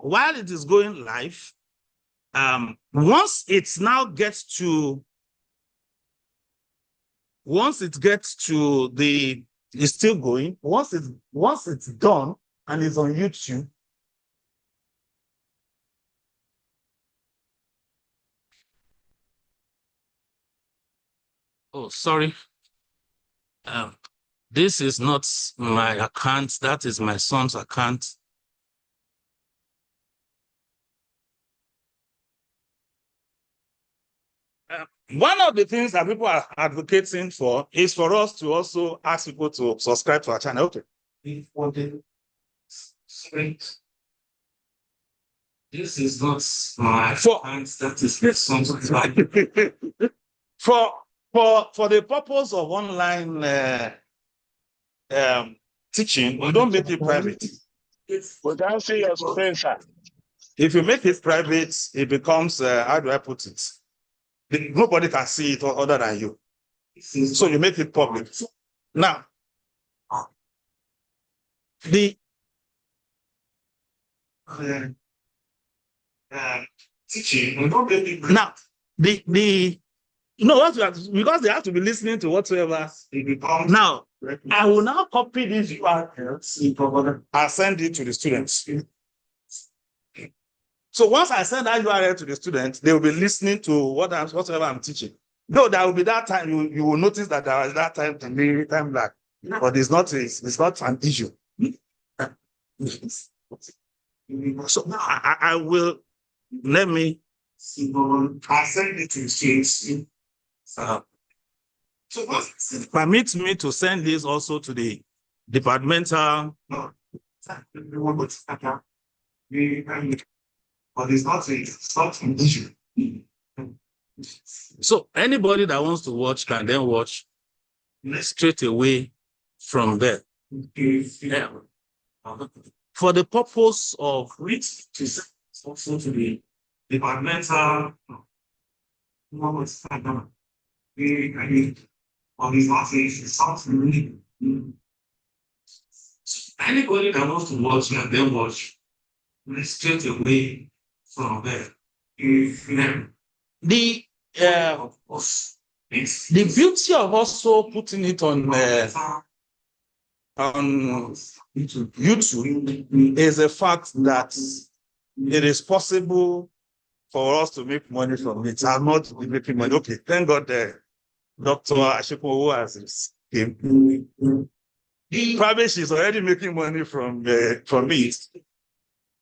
while it is going live, once it gets to the, it's still going. Once it's done and it's on YouTube, oh, sorry. This is not my account. That is my son's account. One of the things that people are advocating for is for us to also ask people to subscribe to our channel. Okay. This is not my account. That is my son's account. For the purpose of online teaching, we don't make it private. Without seeing your sponsor. If you make it private, it becomes, how do I put it? Nobody can see it other than you. So you make it public. Now, the teaching, now, you know what? Because they have to be listening to whatsoever. Now, I will now copy this URL and send it to the students. So once I send that URL to the students, they will be listening to whatever I'm teaching. No, there will be that time you will notice that there was that time lag, but it's not an issue. So I will I'll send it to the students. So permit me to send this also to the departmental. But it's not an issue. So anybody that wants to watch can then watch straight away from there. Yeah. For the purpose of which to also to the departmental. Anybody that wants to watch can then watch straight away from there. The beauty of also putting it on YouTube is the fact that it is possible for us to make money from it. I'm not making money. Okay, thank God Dr. Ashiko has came. Probably she's already making money from it.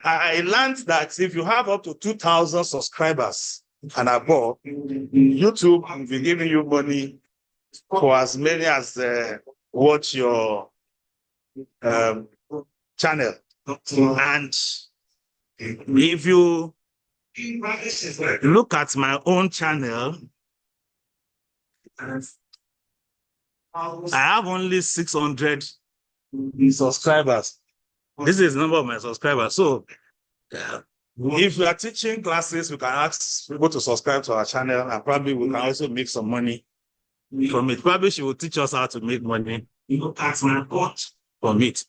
I learned that if you have up to 2,000 subscribers and above, YouTube will be giving you money for as many as watch your channel. And if you look at my own channel, I have only 600 subscribers. This is the number of my subscribers. So if you are teaching classes, we can ask people to subscribe to our channel, and probably we can also make some money from it. Probably she will teach us how to make money. That's my report from it.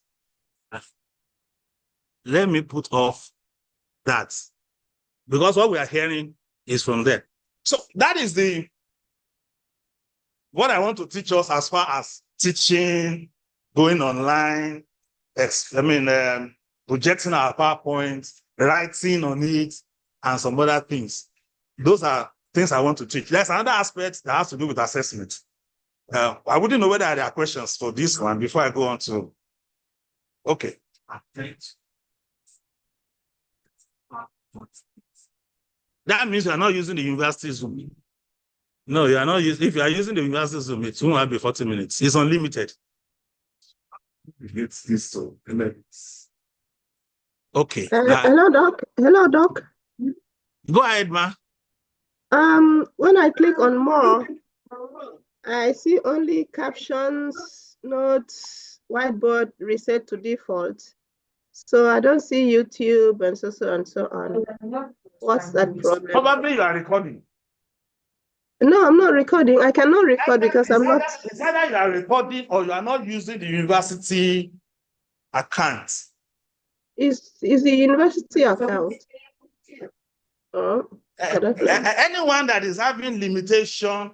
Let me put off that, because what we are hearing is from there. So that is what I want to teach us as far as teaching, going online, projecting our PowerPoint, writing on it, and some other things. Those are things I want to teach. There's another aspect that has to do with assessment. I wouldn't know whether there are questions for this one before I go on to. Okay. That means you are not using the university Zoom. No, you are not using. If you are using the university Zoom, it won't be 40 minutes. It's unlimited. Okay. Hello, Doc. Hello, Doc. Go ahead, ma. When I click on more, I see only captions, notes, whiteboard, reset to default. So I don't see YouTube and so and so on. What's that problem? Probably you are recording. No, I'm not recording. I cannot record because I'm not. It's either you are recording or you are not using the university account. Is the university account? Oh, I don't know. Anyone that is having limitation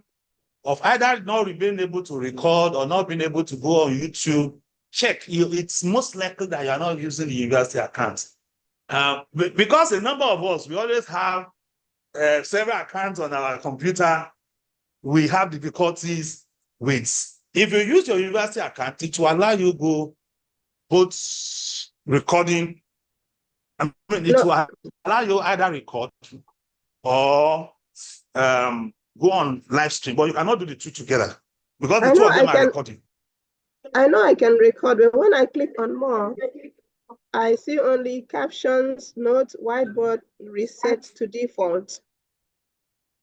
of either not being able to record or not being able to go on YouTube, check. It's most likely that you are not using the university account. Because a number of us, we always have several accounts on our computer. We have difficulties with. If you use your university account, it will allow you go both recording. I mean, it will allow you either record or go on live stream, but you cannot do the two together because the two of them are recording. I know I can record, but when I click on more, I see only captions, notes, whiteboard, reset to default.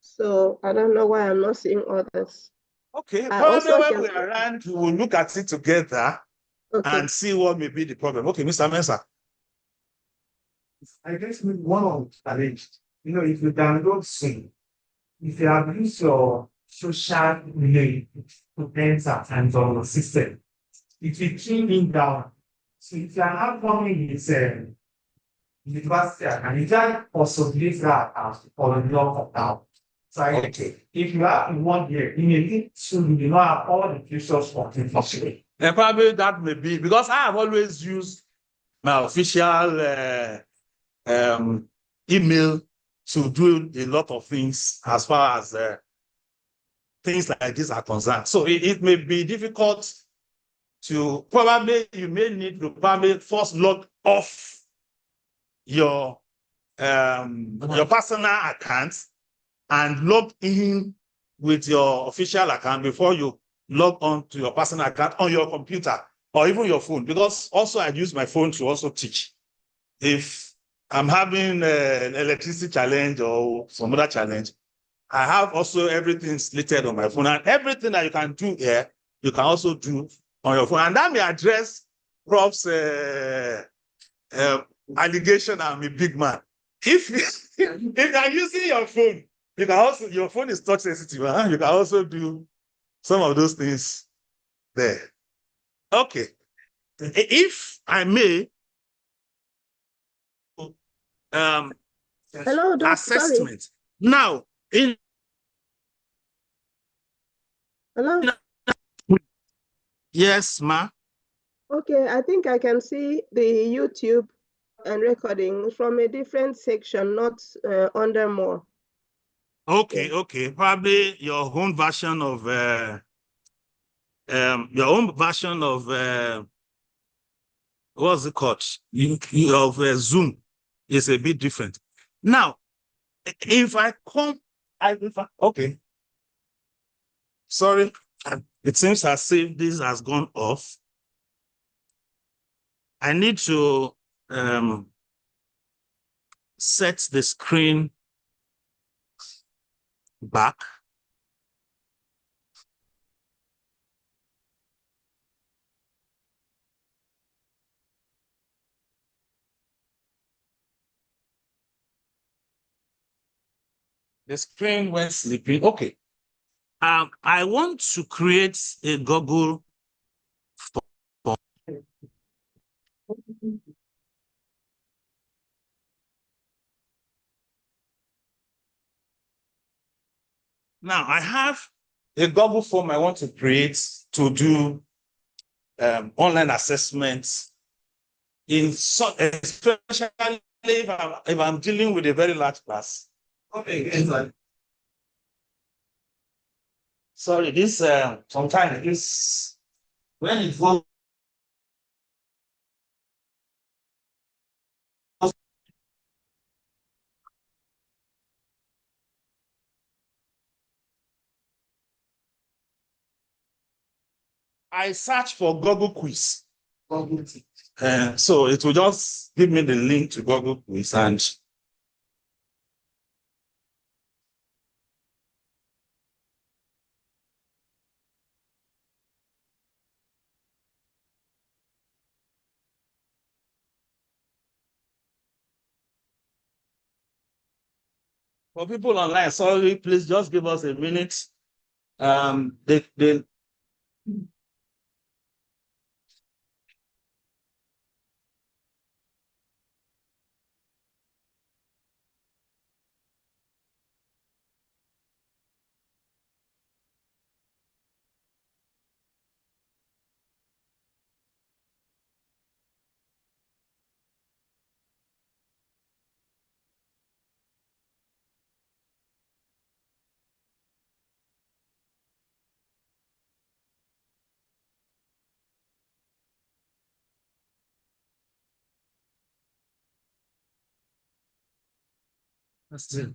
So I don't know why I'm not seeing others. Okay, probably when we are around, we will look at it together and see what may be the problem. Okay, Mr. Mensah. I guess with one of the challenge, if you download Zoom, if you have used your social media to enter and on the system, it will tune in down. So if you are not coming with university and you can possibly that as for the long down. So if you have in 1 year, you may need to have all the features for the and probably that may be because I have always used my official email to do a lot of things as far as things like this are concerned. So it may be difficult to you may need to probably first log off your personal account and log in with your official account before you log on to your personal account on your computer or even your phone, because also I use my phone to also teach. If I'm having an electricity challenge or some other challenge, I have also everything slated on my phone, and everything that you can do here, you can also do on your phone. And that may address Prof's allegation I'm a big man. If you're using your phone, you can also, your phone is touch sensitive, huh? You can also do some of those things there. Okay. If I may, hello, assessment. Sorry. Now, hello. Yes, ma. Okay, I think I can see the YouTube and recording from a different section, not under more. Okay, okay. Probably your own version of what's it called? Of Zoom is a bit different. Now, if I come, okay. Sorry, it seems as if this has gone off. I need to set the screen back. The screen went sleeping. Okay. I want to create a Google form. Now I have a Google form I want to create to do online assessments especially if I'm dealing with a very large class. Okay, sorry, this sometimes this when it goes. I search for Google Quiz. So it will just give me the link to Google Quiz, and for people online, sorry, please just give us a minute. They That's it.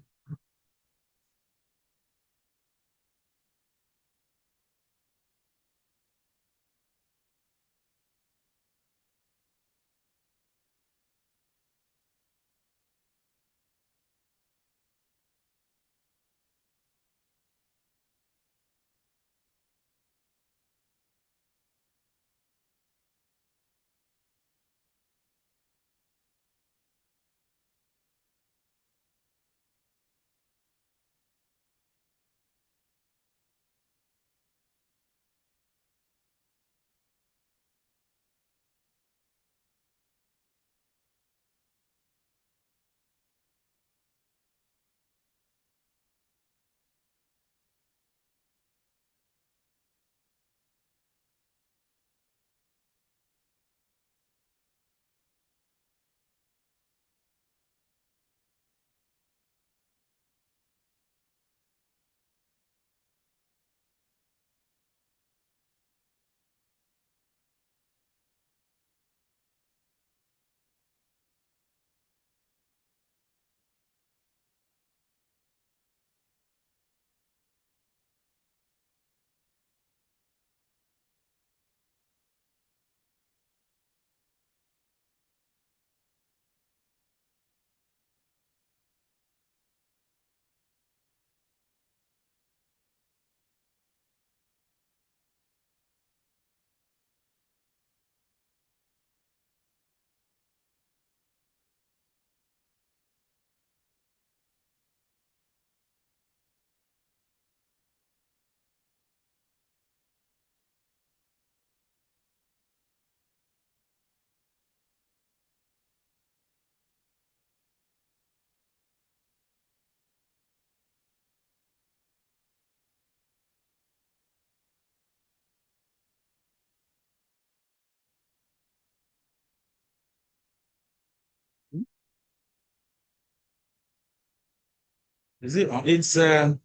Is it? It's the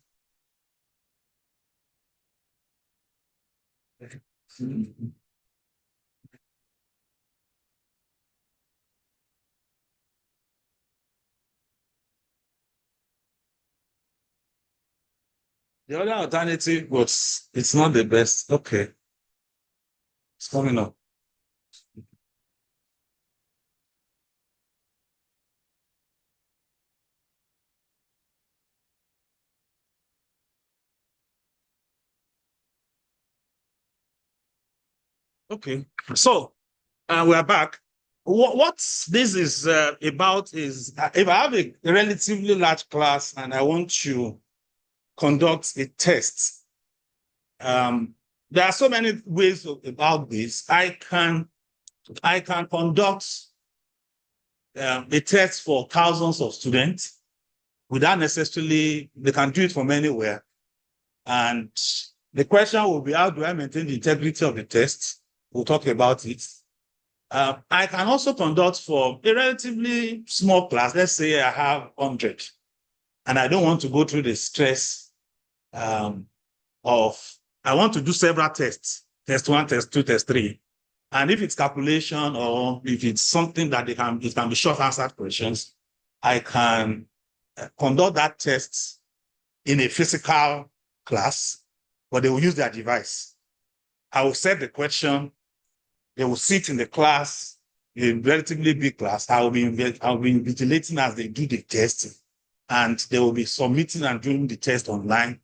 other alternative, but it's not the best. Okay, it's coming up. Okay, so we are back. What this is about is if I have a relatively large class and I want to conduct a test, there are so many ways about this. I can conduct a test for thousands of students without necessarily, they can do it from anywhere. And the question will be, how do I maintain the integrity of the test? We'll talk about it. I can also conduct for a relatively small class. Let's say I have 100, and I don't want to go through the stress of, I want to do several tests, test 1, test 2, test 3. And if it's calculation or if it's something that it can be short answered questions, I can conduct that test in a physical class, but they will use their device. I will set the question, they will sit in the class, a relatively big class. I'll be invigilating as they do the test, and they will be submitting and doing the test online.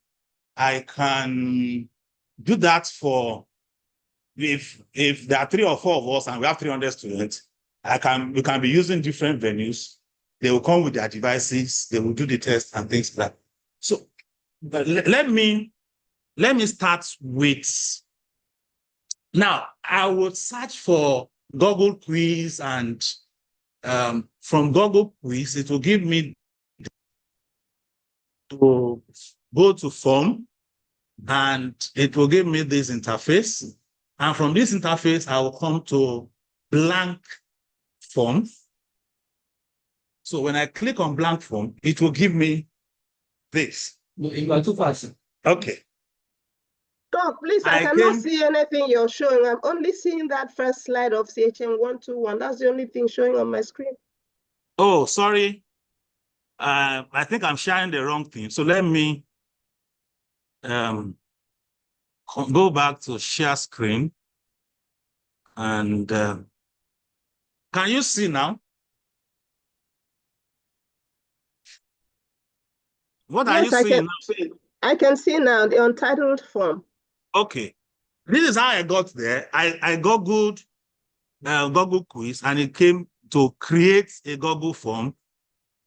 I can do that for, if there are 3 or 4 of us and we have 300 students, we can be using different venues. They will come with their devices, they will do the test and things like that. So let me start with, now I would search for Google Quiz, and from Google Quiz, it will give me to go to form, and it will give me this interface. And from this interface, I will come to blank form. So when I click on blank form, it will give me this. You are too fast. Okay. Doc, please, I cannot see anything you're showing. I'm only seeing that first slide of CHM 121. That's the only thing showing on my screen. Oh, sorry. I think I'm sharing the wrong thing. So let me go back to share screen. And can you see now? What are you Yes, seeing now? I can see now the untitled form. Okay. This is how I got there. I Googled Google quiz, and it came to create a Google form.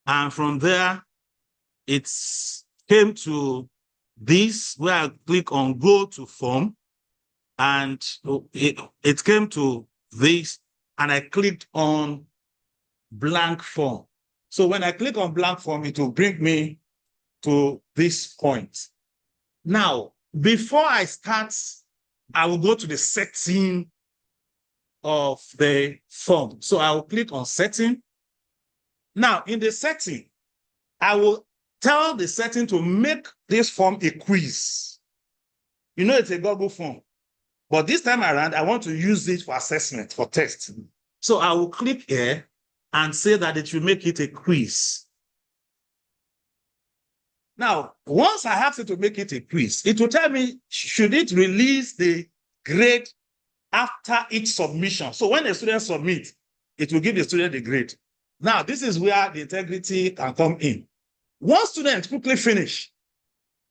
And from there, it came to this, where I click on go to form, and it came to this, and I clicked on blank form. So when I click on blank form, it will bring me to this point. Now, before I start, I will go to the setting of the form. So I will click on setting. Now, in the setting, I will tell the setting to make this form a quiz. You know, it's a Google form, but this time around, I want to use it for assessment, for test. So I will click here and say that it will make it a quiz. Now, once I ask it to make it a quiz, it will tell me, should it release the grade after each submission? So when a student submits, it will give the student the grade. Now, this is where the integrity can come in. One student quickly finish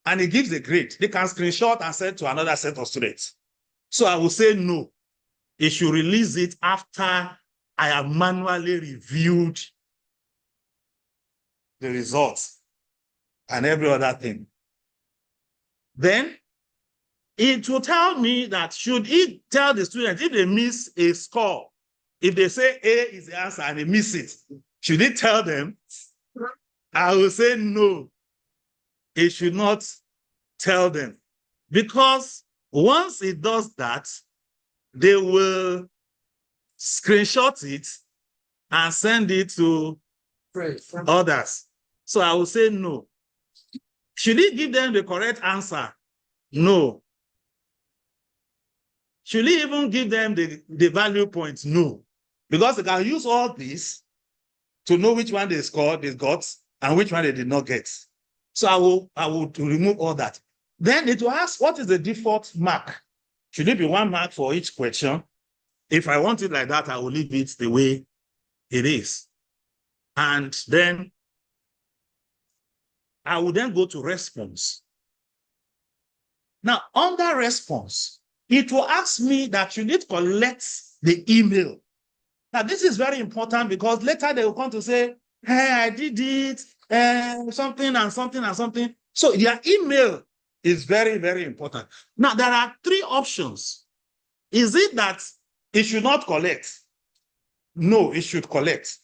and he gives a grade, they can screenshot and send to another set of students. So I will say no. It should release it after I have manually reviewed the results and every other thing. Then it will tell me that should it tell the student if they miss a score, if they say A is the answer and they miss it, should it tell them? I will say no. It should not tell them, because once it does that, they will screenshot it and send it to others. So I will say no. Should it give them the correct answer? No. Should it even give them the value points? No. Because they can use all this to know which one they scored, they got, and which one they did not get. So I will remove all that. Then it will ask, what is the default mark? Should it be 1 mark for each question? If I want it like that, I will leave it the way it is. And then I will then go to response. Now, under response, it will ask me that should it collect the email. Now, this is very important because later they will come to say, hey, I did it, something and something and something. So their email is very, very important. Now, there are 3 options. Is it that it should not collect? No, it should collect.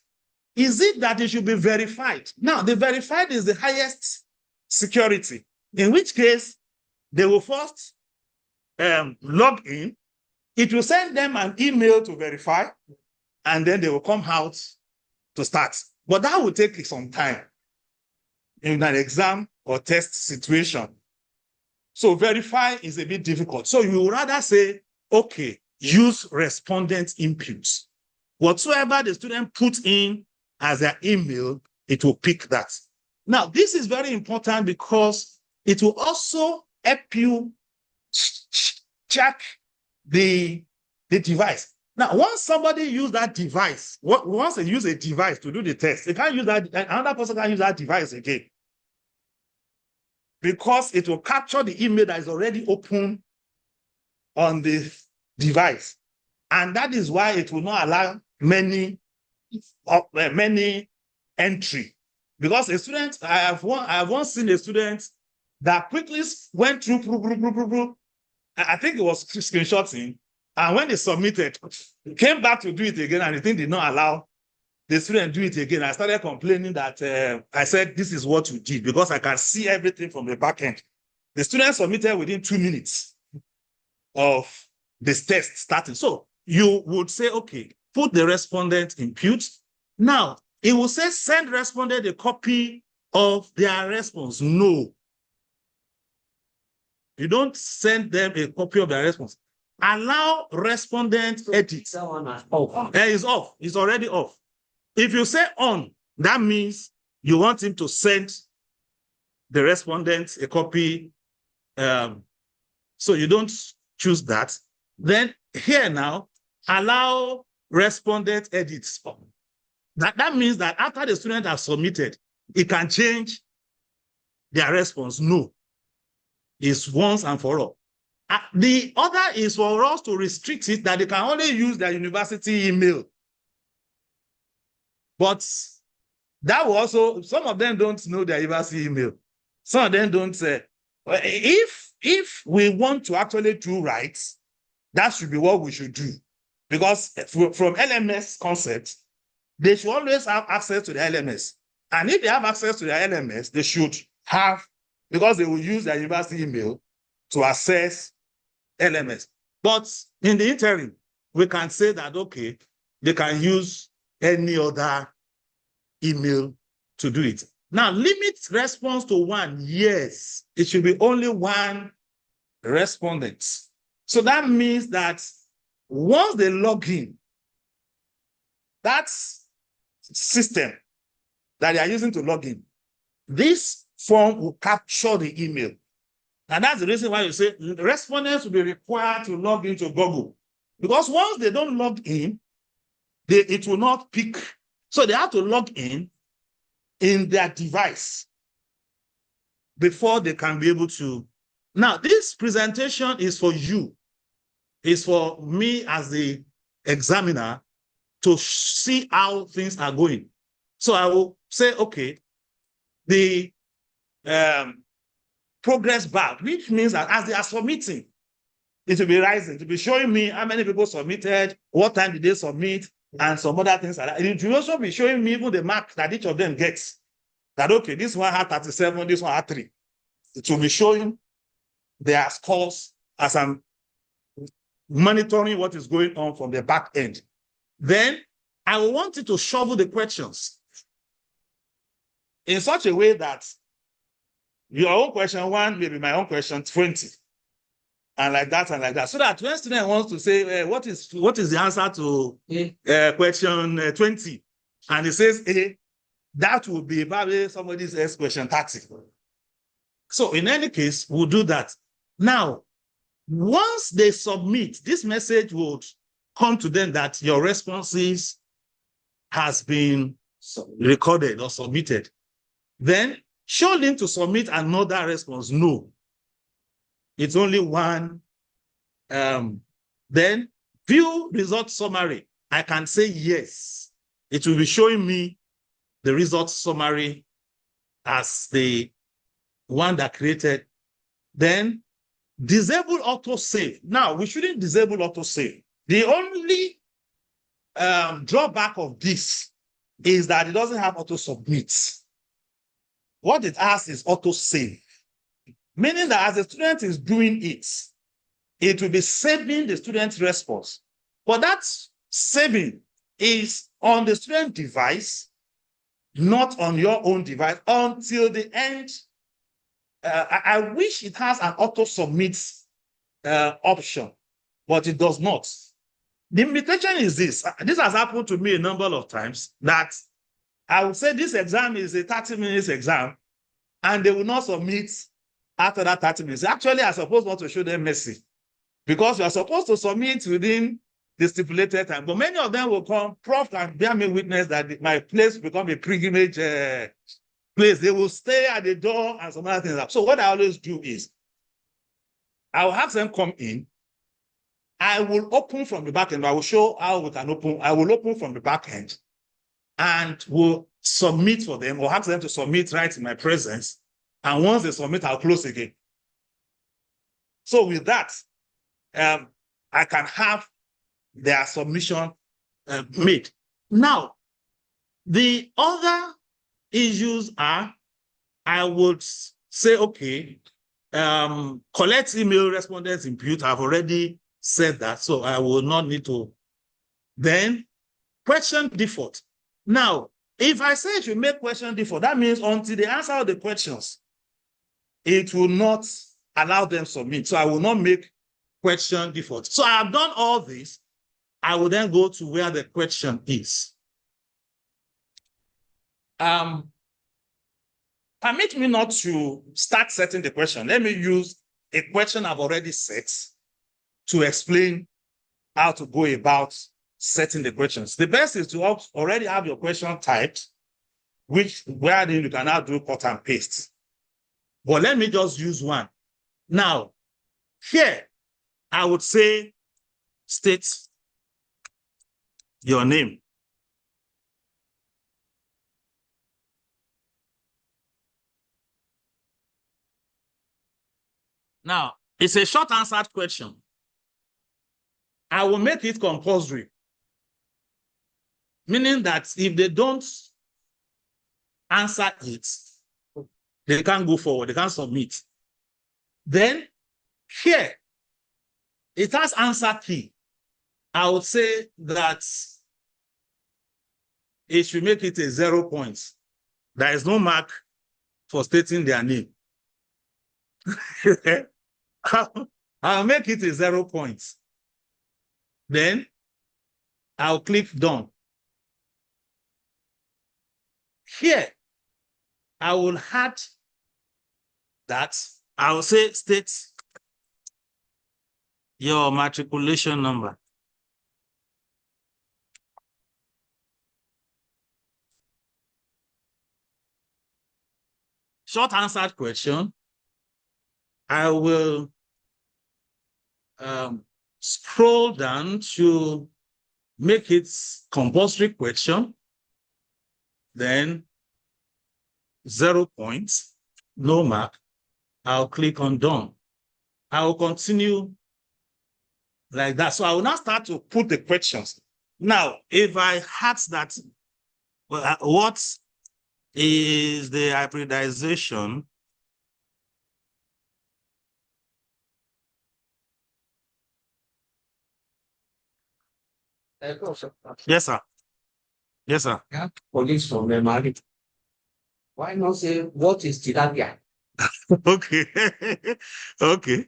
Is it that it should be verified? Now, the verified is the highest security, in which case they will first log in. It will send them an email to verify, and then they will come out to start. But that will take some time in an exam or test situation. So verify is a bit difficult. So you would rather say, okay, use respondent inputs. Whatsoever the student puts in as their email, it will pick that. Now, this is very important because it will also help you check the device. Now, once somebody use that device, once they use a device to do the test, they can't use that, another person can't use that device again, because it will capture the email that is already open on the device. And that is why it will not allow many entry. Because a student, I have once seen a student that quickly went through, I think it was screenshotting, and when they submitted, came back to do it again, and the thing did not allow the student do it again. I started complaining that I said, this is what you did, because I can see everything from the back end. The student submitted within 2 minutes of this test starting. So you would say, okay, put the respondent input. Now, it will say, send respondent a copy of their response. No. You don't send them a copy of their response. Allow respondent edit. It's off. It's already off. If you say on, that means you want him to send the respondent a copy. So you don't choose that. Then here now, allow respondent edits. That means that after the student has submitted, it can change their response. No, it's once and for all. The other is for us to restrict it that they can only use their university email. But that will also, some of them don't know their university email. Some of them don't say, if we want to actually do right, that should be what we should do. Because from LMS concept, they should always have access to the LMS. And if they have access to the LMS, they should have, because they will use their university email to access LMS. But in the interim, we can say that, okay, they can use any other email to do it. Now, limit response to one. Yes, it should be only one respondent. So that means that once they log in, that system that they are using to log in, this form will capture the email. And that's the reason why you say respondents will be required to log into Google. Because once they don't log in, it will not pick. So they have to log in their device before they can be able to. Now, this presentation is for you. It's for me as the examiner to see how things are going. So I will say, okay, the progress bar, which means that as they are submitting, it will be rising, to be showing me how many people submitted, what time did they submit, and some other things like that. It will also be showing me even the mark that each of them gets. That, okay, this one had 37, this one had 3. It will be showing their scores as I'm monitoring what is going on from the back end. Then I will want you to shovel the questions in such a way that your own question 1 may be my own question 20. And like that and like that. So that when student wants to say, what is the answer to question 20? And he says A, that will be probably somebody's else question 30. So in any case, we'll do that. Now, once they submit, this message would come to them that your responses has been recorded or submitted. Then show them to submit another response. No. It's only one. Then view result summary. I can say yes. It will be showing me the result summary as the one that created. Then disable autosave. Now, we shouldn't disable autosave. The only drawback of this is that it doesn't have auto-submit. What it has is autosave, meaning that as the student is doing it, it will be saving the student's response. But that saving is on the student device, not on your own device until the end. I wish it has an auto-submit option, but it does not. The limitation is this. This has happened to me a number of times that I would say this exam is a 30 minutes exam and they will not submit after that 30 minutes. Actually, I suppose not to show them mercy because you are supposed to submit within the stipulated time. But many of them will come, Prof can bear me witness that my place will become a pilgrimage place. They will stay at the door and some other things. So what I always do is I will have them come in. I will open from the back end. I will show how we can open. I will open from the back end and will submit for them or ask them to submit right in my presence. And once they submit, I'll close again. So with that, I can have their submission made. Now, the other issues are, I would say, okay, collect email respondents input. I've already said that, so I will not need to. Then question default. Now, if I say you make question default, that means until they answer all the questions, it will not allow them submit. So I will not make question default. So I have done all this. I will then go to where the question is. permit me not to start setting the question. Let me use a question I've already set to explain how to go about setting the questions. The best is to already have your question typed, where then you can now do cut and paste. But let me just use one. Now, here, I would say state your name. Now, it's a short answered question. I will make it compulsory, meaning that if they don't answer it, they can't go forward, they can't submit. Then here, it has answer key. I would say that it should make it a 0 points. There is no mark for stating their name. I'll make it a 0 points. Then I'll click done. Here, I will add that. I will say state your matriculation number. Short answered question. I will scroll down to make it compulsory question. Then 0 points, no mark. I'll click on done. I will continue like that. So I will now start to put the questions. Now, if I ask that, well, what is the hybridization Yes, sir. Yes, sir. Yeah, police from memory. Why not say what is tilapia? Okay. Okay.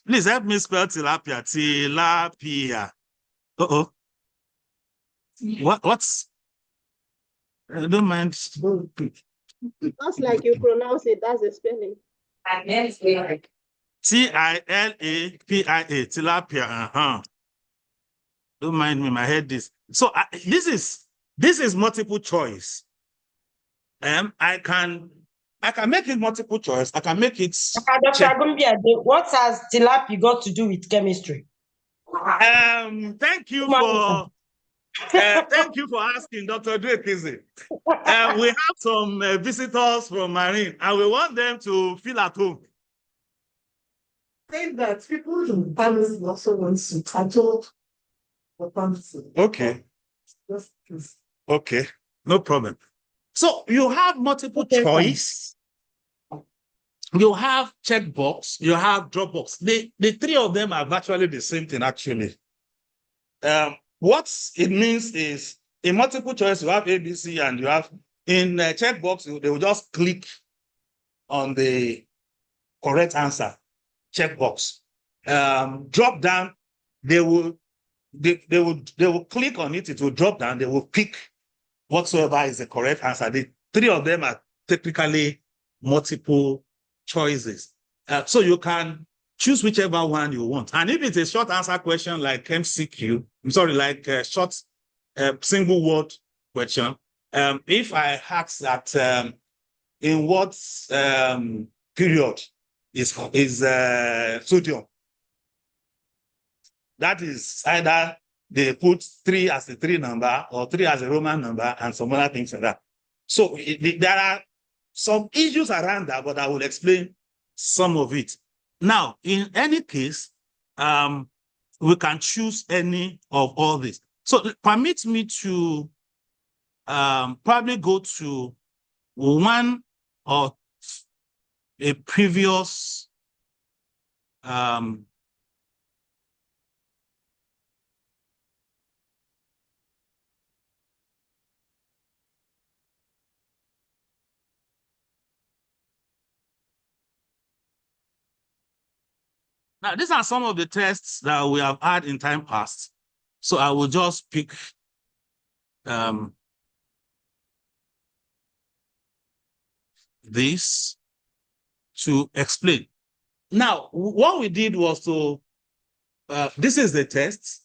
Please help me spell tilapia. Tilapia. Uh-oh. What's I don't mind. Just like you pronounce it, that's the spelling. Tilapia. Tilapia. Don't mind me, my head is. So this is multiple choice. I can make it multiple choice. I can make it. Dr. Agunbiade, what has tilapia got to do with chemistry? Thank you for asking, Dr. Dwekizi. We have some visitors from Marine, and we want them to feel at home. Saying that people in families also want to title the fantasy. Okay. Just please. Okay, no problem. So you have multiple choice. You have checkbox, you have Dropbox. The three of them are virtually the same thing, actually. What it means is in multiple choice, you have ABC, and you have in checkbox, they will just click on the correct answer, checkbox. Drop down, they will click on it, it will drop down, they will pick whatsoever is the correct answer. The three of them are technically multiple choices. So you can choose whichever one you want. And if it's a short answer question like MCQ, I'm sorry, like a short single word question, if I ask that in what period is sodium, that is either they put 3 as a 3 number or 3 as a Roman number and some other things like that. So there are some issues around that, but I will explain some of it. Now, in any case, we can choose any of all this. So permit me to probably go to one or a previous now, these are some of the tests that we have had in time past. So I will just pick this to explain. Now, what we did was to, this is the test.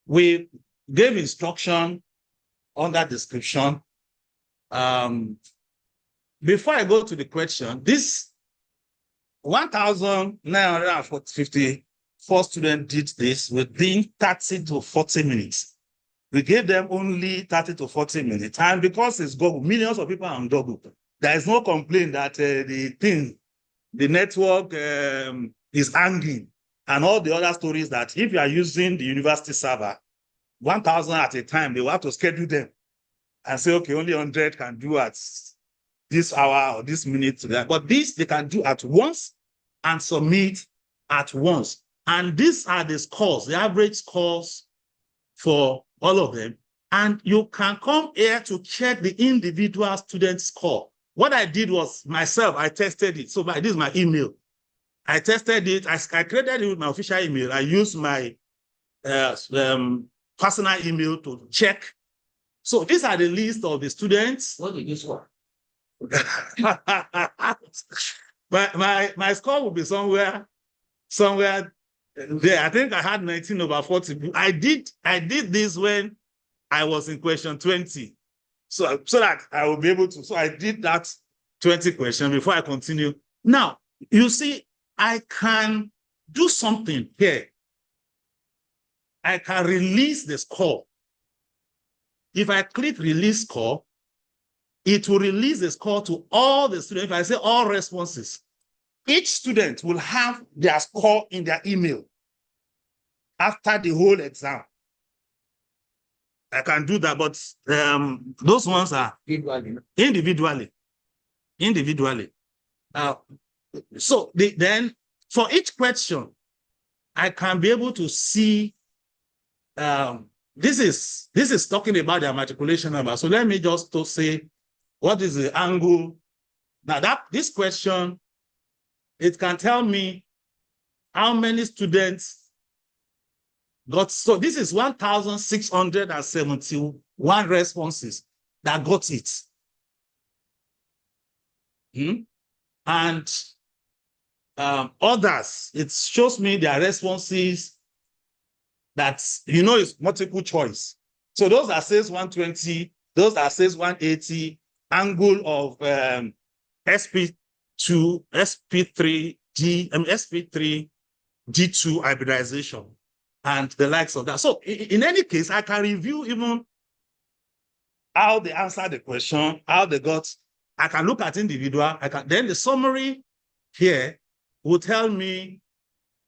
We gave instruction under description. Before I go to the question, this 1,954 students did this within 30 to 40 minutes. We gave them only 30 to 40 minutes. And because it's Google, millions of people are on Google, there is no complaint that the network is hanging, and all the other stories that if you are using the university server, 1,000 at a time, they will have to schedule them and say, okay, only 100 can do at this hour or this minute. But this they can do at once and submit at once. And these are the scores, the average scores for all of them. And you can come here to check the individual student score. What I did was myself, I tested it. So this is my email. I tested it. I created it with my official email. I used my personal email to check. So these are the list of the students. What did you score? my score will be somewhere there. I think I had 19 over 40. I did this when I was in question 20. So that I will be able to. So I did that 20 question before I continue. Now, you see, I can do something here. I can release the score. If I click release score, it will release the score to all the students. If I say all responses, each student will have their score in their email after the whole exam. I can do that, but those ones are individually. So then for each question, I can be able to see, this is talking about their matriculation number. So let me just to say, what is the angle? Now this question, it can tell me how many students got, so this is 1,671 responses that got it. And others, it shows me their responses that, is multiple choice. So those that says 120, those that says 180, angle of SP2, SP3, SP3, G2 hybridization, and the likes of that. So in any case, I can review even how they answered the question, how they got. I can look at individual. Then the summary here will tell me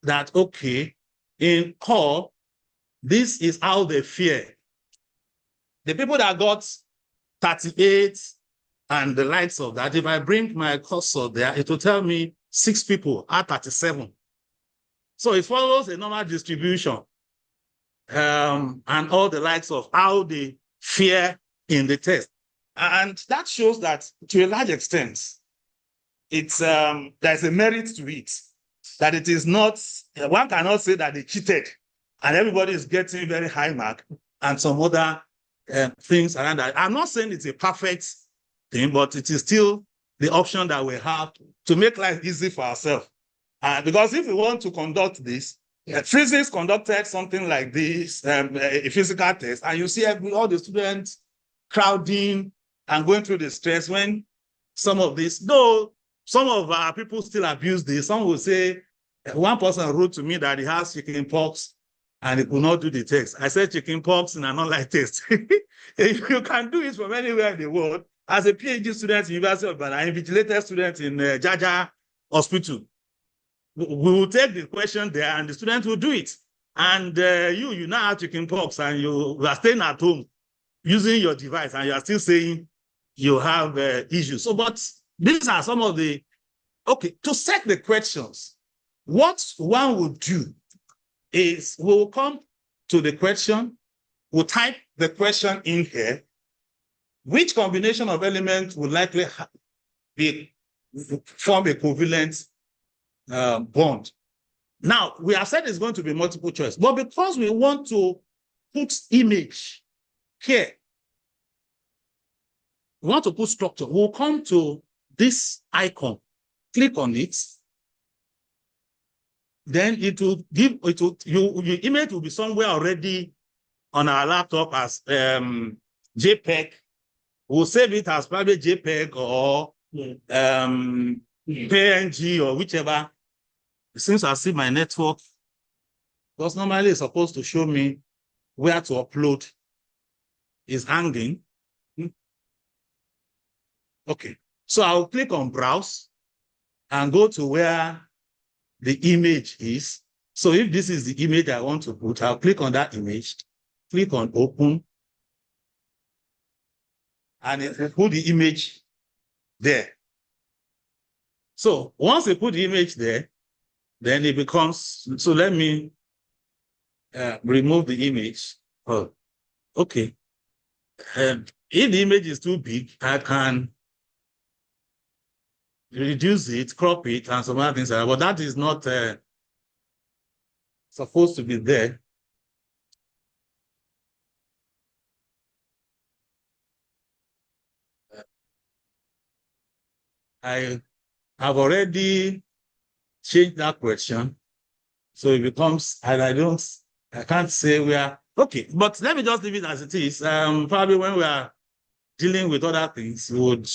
that, okay, in core, this is how they fare. The people that got 38 and the likes of that, if I bring my cursor there, it will tell me 6 people are 37. So it follows a normal distribution and all the likes of how they fare in the test. And that shows that to a large extent, it's there's a merit to it, that it is not, one cannot say that they cheated and everybody is getting very high mark and some other things around that. I'm not saying it's a perfect thing, but it is still the option that we have to make life easy for ourselves. Because if we want to conduct this, physics conducted something like this, a physical test, and you see all the students crowding and going through the stress when some of this, though some of our people still abuse this. Some will say, one person wrote to me that he has chicken pox and he could not do the test. I said chicken pox in an online test. You can do it from anywhere in the world. As a PhD student in University of Ibadan, invigilated student in Jaja Hospital, we will take the question there and the student will do it. And you now have chicken pox and you are staying at home using your device and you are still saying you have issues. So, but these are some of the, okay, to set the questions, what one would do is we'll come to the question, we'll type the question in here, which combination of elements will likely form a covalent bond. Now, we have said it's going to be multiple choice, but because we want to put image here, we want to put structure, we'll come to this icon, click on it. Then it will give, your image will be somewhere already on our laptop as JPEG. We'll save it as probably JPEG or PNG or whichever. Since I see my network, because normally it's supposed to show me where to upload is hanging. Okay, so I'll click on browse and go to where the image is. So if this is the image I want to put, I'll click on that image, click on open, and it will put the image there. So once you put the image there, then it becomes, so let me remove the image. Oh, okay. If the image is too big, I can reduce it, crop it, and some other things. But that is not supposed to be there. I have already changed that question. So it becomes, and I can't say where. Okay, but let me just leave it as it is. Probably when we are dealing with other things, we would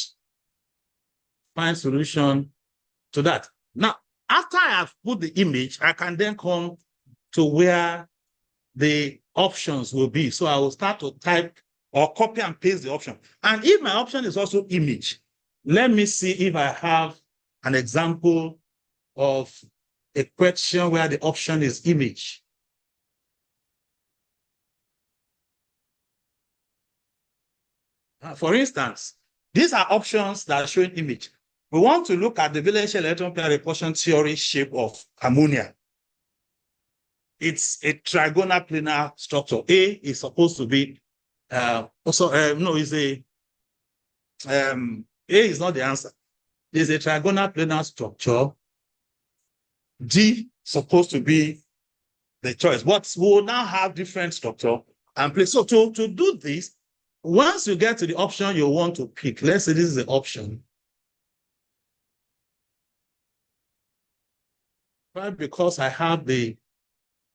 find solution to that. Now, after I have put the image, I can then come to where the options will be. So I will start to type or copy and paste the option. And if my option is also image, let me see if I have an example of a question where the option is image. For instance, these are options that are showing image. We want to look at the valence electron pair repulsion theory shape of ammonia. It's a trigonal planar structure. A is supposed to be no, is A is not the answer. It's a trigonal planar structure. D supposed to be the choice. But we will now have different structure and place. So to do this, once you get to the option you want to pick, let's say this is the option. But because I have the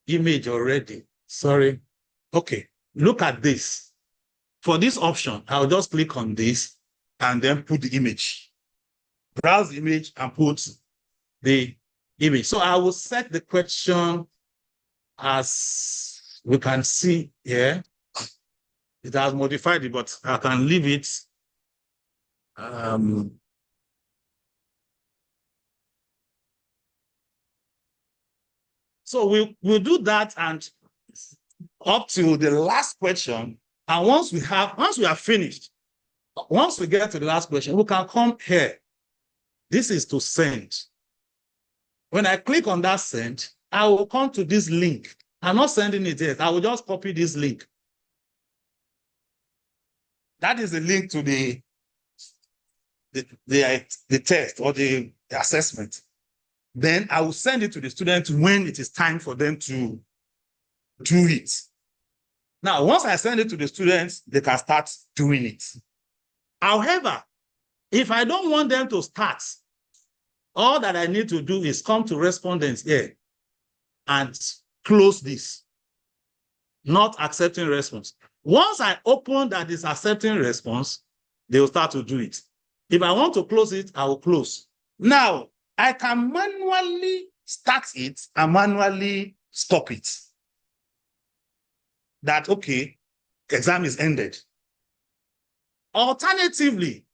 image already, sorry. Okay, look at this. For this option, I'll just click on this and then put the image. Browse the image and put the image. So I will set the question as we can see here. It has modified it, but I can leave it. So we'll do that and up to the last question. And once we are finished, once we get to the last question, we can come here. This is to send. When I click on that send, I will come to this link. I'm not sending it yet. I will just copy this link. That is the link to the test or the assessment. Then I will send it to the students when it is time for them to do it. Now, once I send it to the students, they can start doing it. However, if I don't want them to start, all that I need to do is come to respondents here and close this. Not accepting response. Once I open that is accepting response, they will start to do it. If I want to close it, I will close. Now, I can manually start it and manually stop it. That, okay, exam is ended. Alternatively,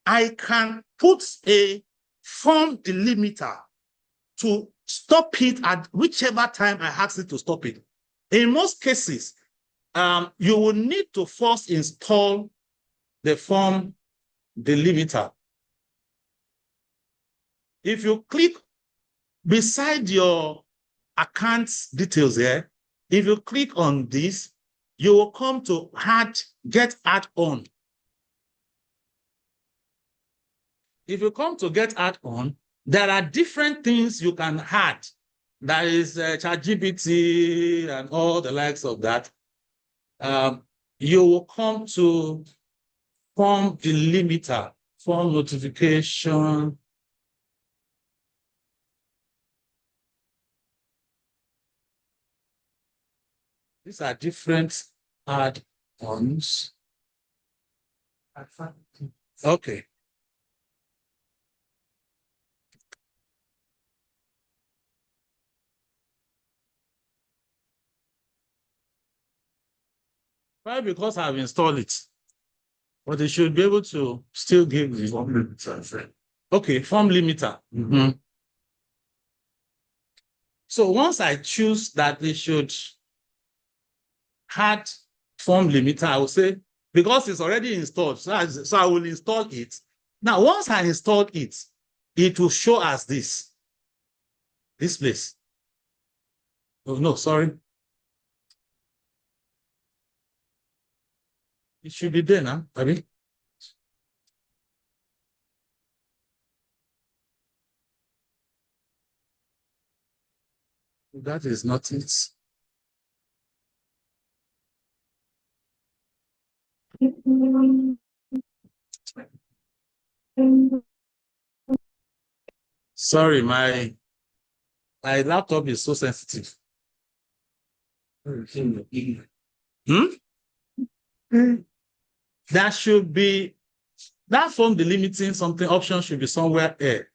I can put a form delimiter to stop it at whichever time I ask it to stop it. In most cases, you will need to first install the form delimiter. If you click beside your account details here, if you click on this, you will come to get add-on. If you come to get add-on, there are different things you can add. That is ChatGPT and all the likes of that. You will come to form delimiter, form notification. These are different add-ons. Okay. Why? Because I've installed it. But they should be able to still give the form limiter. Okay, form limiter. So once I choose that they should add form limiter, I will say, because it's already installed, so I will install it. Now, once I install it, it will show as this place. Oh, no, sorry. It should be there now, Abby. That is not it. Sorry, my laptop is so sensitive. Hmm? That should be, that form delimiting something option should be somewhere here.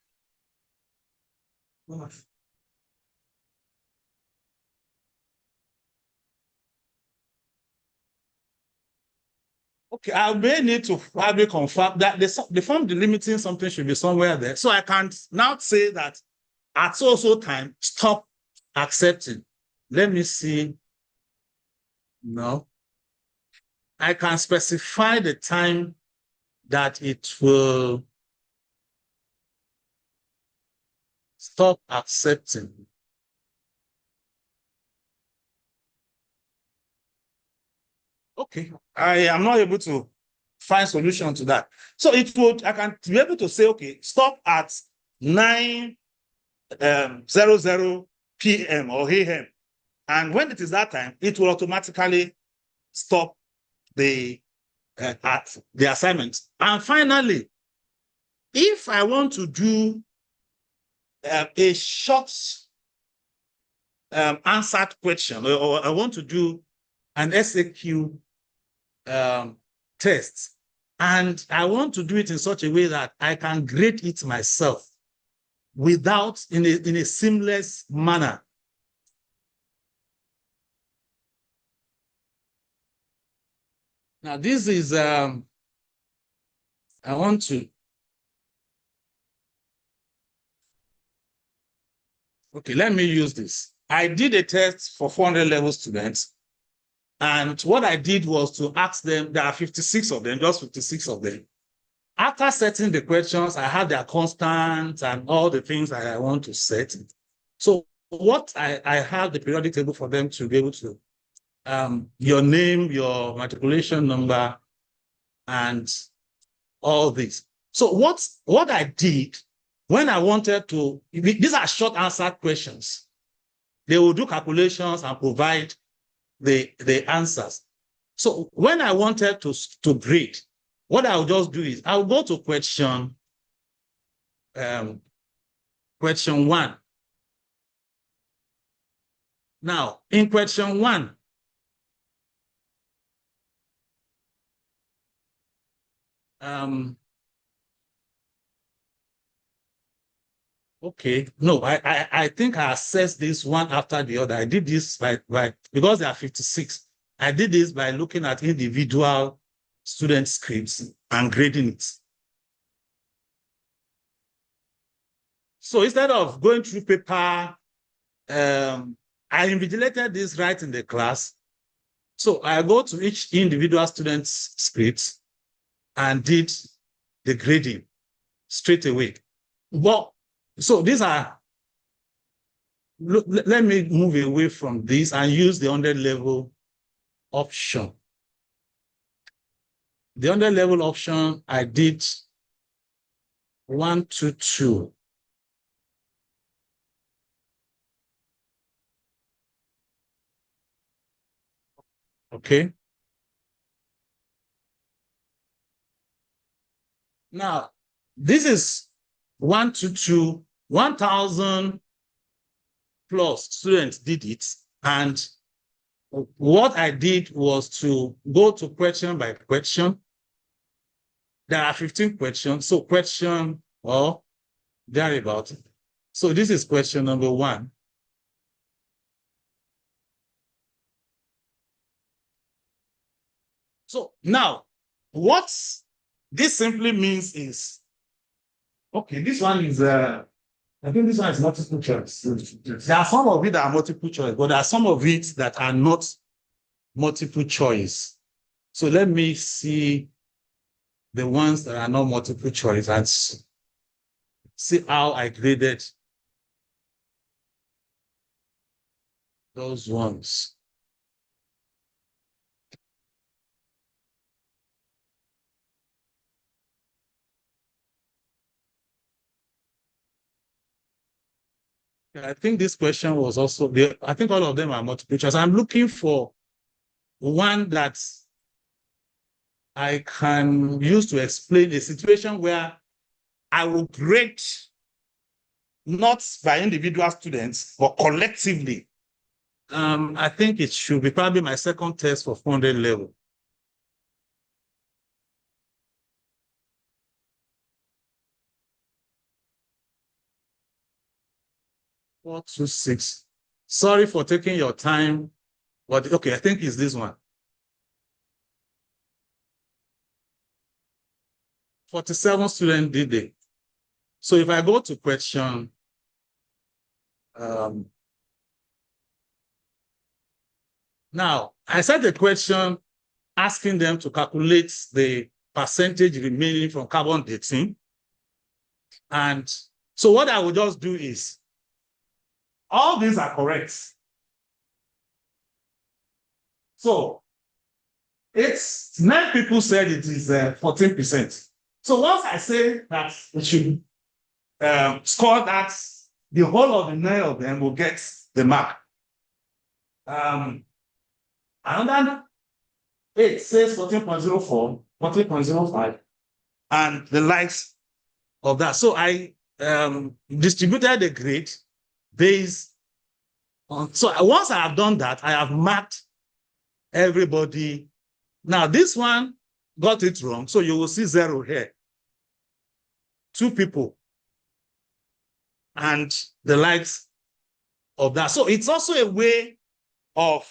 Okay, I may need to probably confirm that the form delimiting something should be somewhere there. So I can now say that at so time, stop accepting. Let me see. No. I can specify the time that it will stop accepting. Okay, I am not able to find solution to that. So it would, I can be able to say, okay, stop at 9:00 p.m. or a.m. And when it is that time, it will automatically stop the at the assignment. And finally, if I want to do a short answered question, or I want to do an SAQ test, and I want to do it in such a way that I can grade it myself without in a seamless manner. Now this is I want to, okay, let me use this. I did a test for 400 level students, and what I did was to ask them, there are 56 of them, just 56 of them. After setting the questions, I had their constants and all the things that I want to set. So what I have the periodic table for them to be able to, your name, your matriculation number, and all this. So what I did when I wanted to, these are short answer questions. They will do calculations and provide the answers. So when I wanted to grade, what I'll just do is I'll go to question 1. Now, in question 1, okay, no, I think I assessed this one after the other. I did this by because there are 56. I did this by looking at individual student scripts and grading it. So instead of going through paper, I invigilated this right in the class. So I go to each individual student's script and did the grading straight away. Well, so these are, let me move away from this and use the 100 level option. The 100 level option, I did 1 to 2. Okay. Now, this is 1,000 plus students did it. And what I did was to go to question by question. There are 15 questions. So question or thereabout. So this is question number 1. So now, what this simply means is, okay, this one is, I think this one is multiple choice. There are some of it that are multiple choice, but there are some of it that are not multiple choice. So let me see the ones that are not multiple choice and see how I graded those ones. I think this question was also there. I think all of them are multiple choice. I'm looking for one that I can use to explain a situation where I will grade not by individual students, but collectively. I think it should be probably my second test for 400 level. Four, 2, 6. Sorry for taking your time, but okay, I think it's this one. 47 students did it. So if I go to question, now I said the question asking them to calculate the percentage remaining from carbon dating. And so what I will just do is, all these are correct. So it's 9 people said it is 14%. So once I say that it should score that, the whole of the 9 of them will get the mark. Another 8 says 14.04, 14.05, and the likes of that. So I distributed the grade based on, so once I have done that, I have marked everybody. Now this one got it wrong, so you will see 0 here. 2 people and the likes of that. So it's also a way of,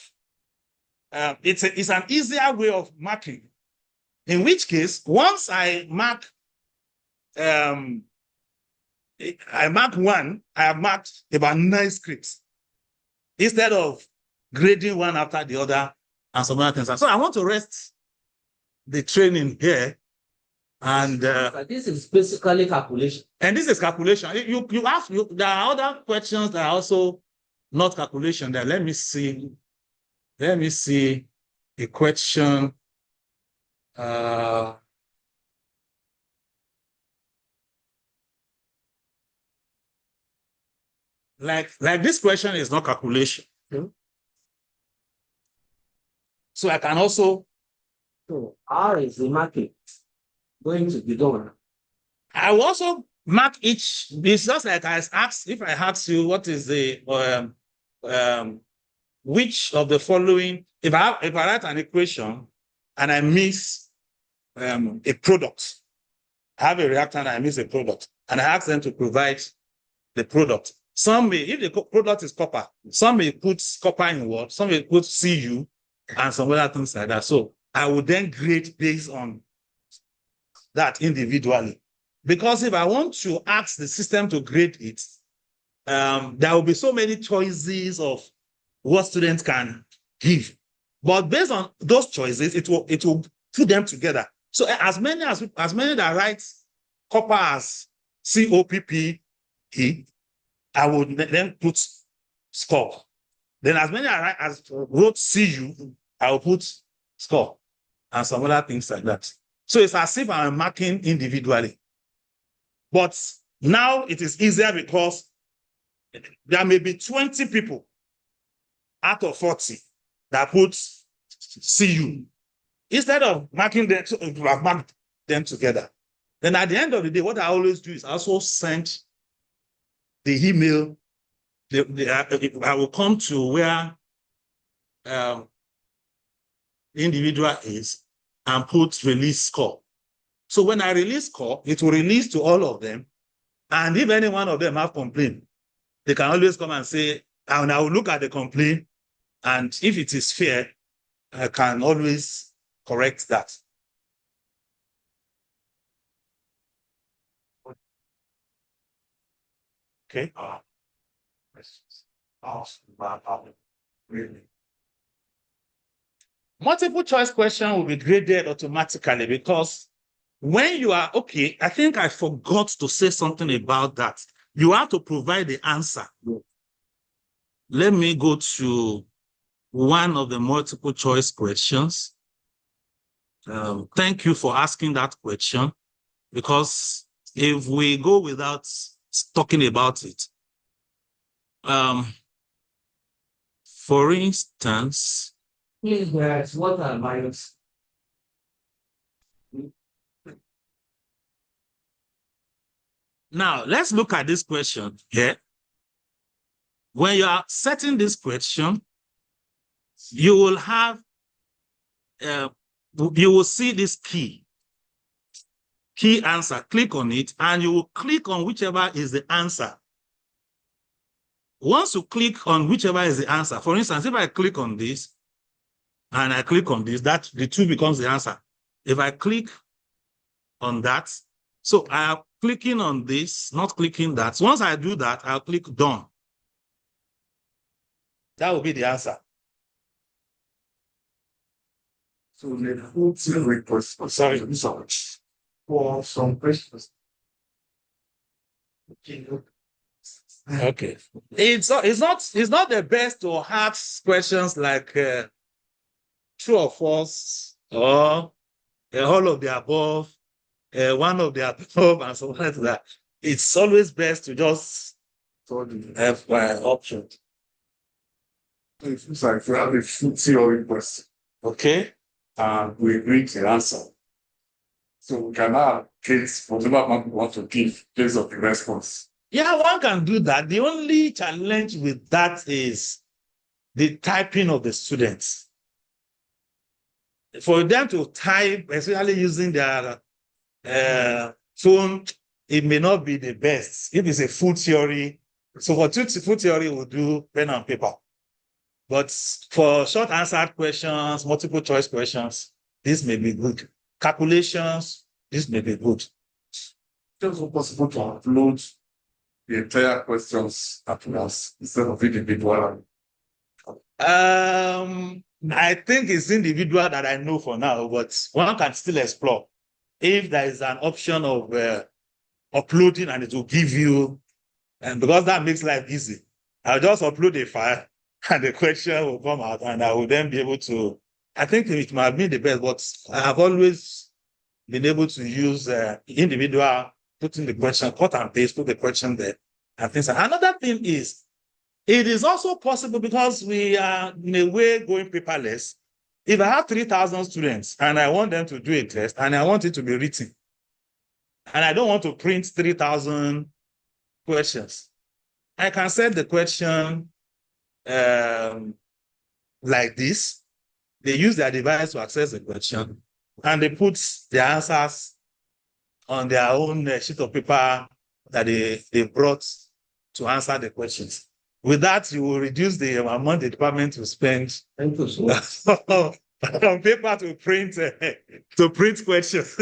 it's an easier way of marking. In which case, once I mark, I mark 1, I have marked about 9 scripts instead of grading one after the other and some other things. So I want to rest the training here. And this is basically calculation. And this is calculation. There are other questions that are also not calculation there. Let me see. Let me see a question. Like this question is not calculation. So I can also. So how is the marking going to be done? I will also mark each. It's just like I asked, if I ask you what is the which of the following, if I write an equation and I miss a product, I have a reactant and I miss a product, and I ask them to provide the product. Some may, if the product is copper, some may put copper in what, some may put Cu and some other things like that. So I would then grade based on that individually. Because if I want to ask the system to grade it, there will be so many choices of what students can give. But based on those choices, it will put them together. So as many that write copper as COPPE, I would then put score. Then as many as wrote CU, I will put score and some other things like that. So it's as if I'm marking individually. But now it is easier because there may be 20 people out of 40 that put CU. Instead of marking them, to have marked them together. Then at the end of the day, what I always do is I also send the email. I will come to where the individual is and put release score. So when I release score, it will release to all of them. And if any one of them have complaint, they can always come and say, and I will look at the complaint, and if it is fair, I can always correct that. Okay. Multiple choice question will be graded automatically because when you are, okay, I think I forgot to say something about that. You have to provide the answer. Let me go to one of the multiple choice questions. Thank you for asking that question, because if we go without talking about it, for instance, Please, guys, what are minus? now let's look at this question here. When you are setting this question, you will have, you will see this key answer. Click on it, and you will click on whichever is the answer. Once you click on whichever is the answer, for instance, if I click on this and I click on this, that the 2 becomes the answer. If I click on that, so I am clicking on this, not clicking that. Once I do that, I'll click done. That will be the answer. So the full request. Sorry. For some questions. Okay. It's not the best to ask questions like true or false, or all of the above, one of the above, and so like that. It's always best to just have option. It's like we have a full theory question. Okay. And we read the answer. So we can now get whatever mark we want to give based on the response. Yeah, one can do that. The only challenge with that is the typing of the students. For them to type, especially using their phone, it may not be the best. If it's a full theory, so for full theory, we'll do pen and paper. But for short answered questions, multiple choice questions, this may be good. Calculations, this may be good. It's also possible to upload the entire questions at once instead of individual. I think it's individual that I know for now, but one can still explore. If there is an option of uploading and it will give you, and because that makes life easy, I'll just upload a file and the question will come out and I will then be able to, I think it might be the best, but I have always been able to use individual, putting the question, cut and paste, put the question there, and things. Another thing is, it is also possible because we are in a way going paperless. If I have 3,000 students and I want them to do a test and I want it to be written, and I don't want to print 3,000 questions, I can set the question like this. They use their device to access the question and they put the answers on their own sheet of paper that they brought to answer the questions. With that, you will reduce the amount the department will spend on paper to print questions.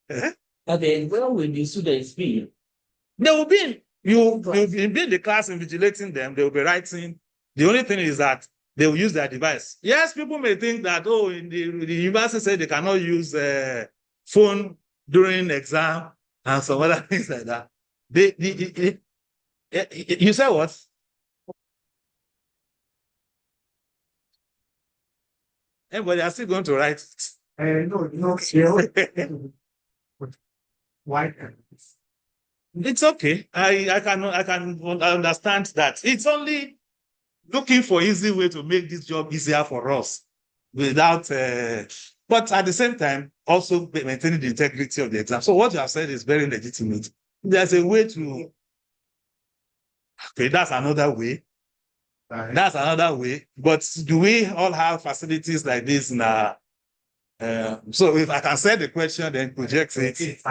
And then where will the students be? They will be you'll be in the class invigilating them. They will be writing. The only thing is that they will use their device. Yes, people may think that in the university said they cannot use phone during exam and some other things like that. You said what? But they are still going to write. No. Why? It's okay. I can understand that. It's only looking for easy way to make this job easier for us without but at the same time, also maintaining the integrity of the exam. So what you have said is very legitimate. There's a way to, okay, that's another way. That's another way. But do we all have facilities like this in our, so if I can set the question, then project it.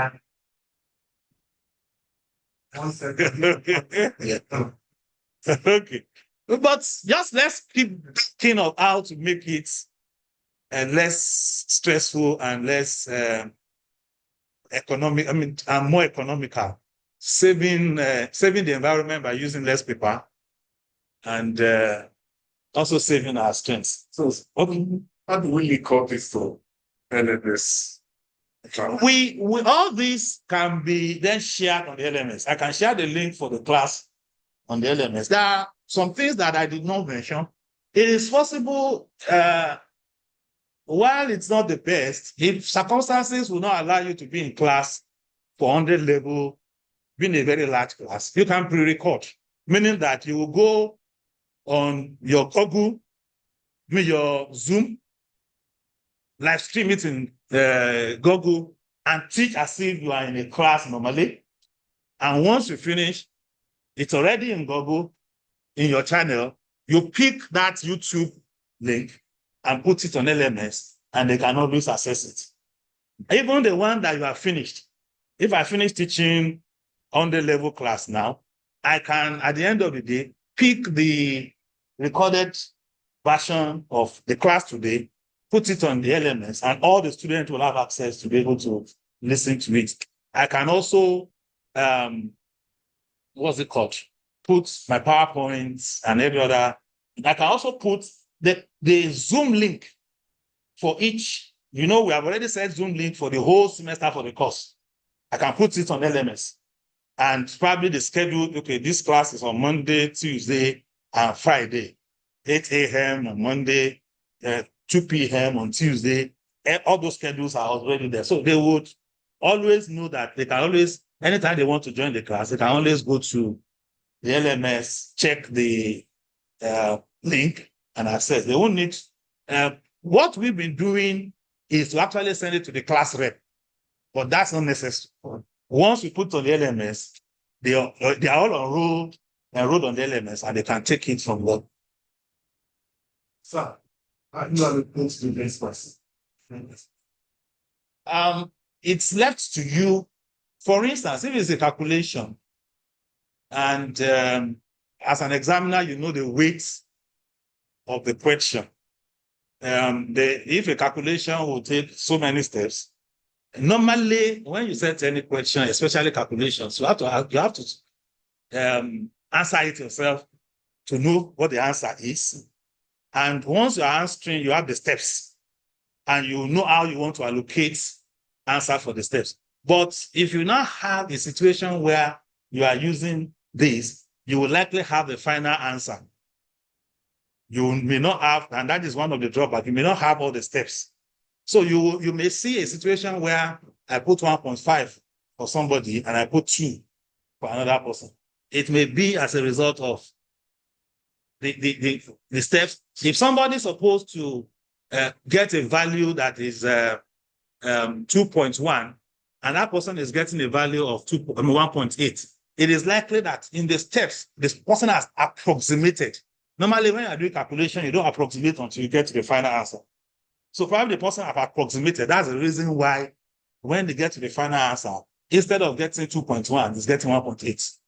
Okay. But just let's keep thinking of how to make it less stressful and less economic, and more economical. Saving the environment by using less paper and also saving our strength. So, how do we link up this to LMS? We all these can be then shared on the LMS. I can share the link for the class on the LMS. There are some things that I did not mention. It is possible, while it's not the best, if circumstances will not allow you to be in class for 100 level, being a very large class, you can pre-record, meaning that you will go on your Google, your Zoom, live stream it in Google, and teach as if you are in a class normally. And once you finish, it's already in Google, in your channel. You pick that YouTube link and put it on LMS, and they can always access it. Even the one that you have finished, if I finish teaching on the level class now, I can, at the end of the day, pick the recorded version of the class today, put it on the LMS, and all the students will have access to be able to listen to it. I can also, what's it called? Put my PowerPoints and every other. I can also put the Zoom link for each. We have already set Zoom link for the whole semester for the course. I can put it on LMS. And probably the schedule, okay, this class is on Monday, Tuesday, and Friday. 8 a.m. on Monday, 2 p.m. on Tuesday. All those schedules are already there. So they would always know that they can always, anytime they want to join the class, they can always go to the LMS, check the link, and access. They won't need, what we've been doing is to actually send it to the class rep, but that's not necessary. Once we put on the LMS, they are all enrolled on the LMS, and they can take it from there. Sir, you are the students person. It's left to you. For instance, if it's a calculation, and as an examiner, you know the weight of the question. If a calculation will take so many steps, normally when you set any question, especially calculations, you have to answer it yourself to know what the answer is. And once you're answering, you have the steps, and you know how you want to allocate answer for the steps. But if you now have a situation where you are using this, you will likely have the final answer. You may not have, and that is one of the drawbacks, you may not have all the steps. So you may see a situation where I put 1.5 for somebody and I put 2 for another person. It may be as a result of the steps. If somebody is supposed to get a value that is 2.1, and that person is getting a value of 1.8, it is likely that in the steps, this person has approximated. Normally, when you do calculation, you don't approximate until you get to the final answer. So probably the person have approximated. That's the reason why when they get to the final answer, instead of getting 2.1, it's getting 1.8.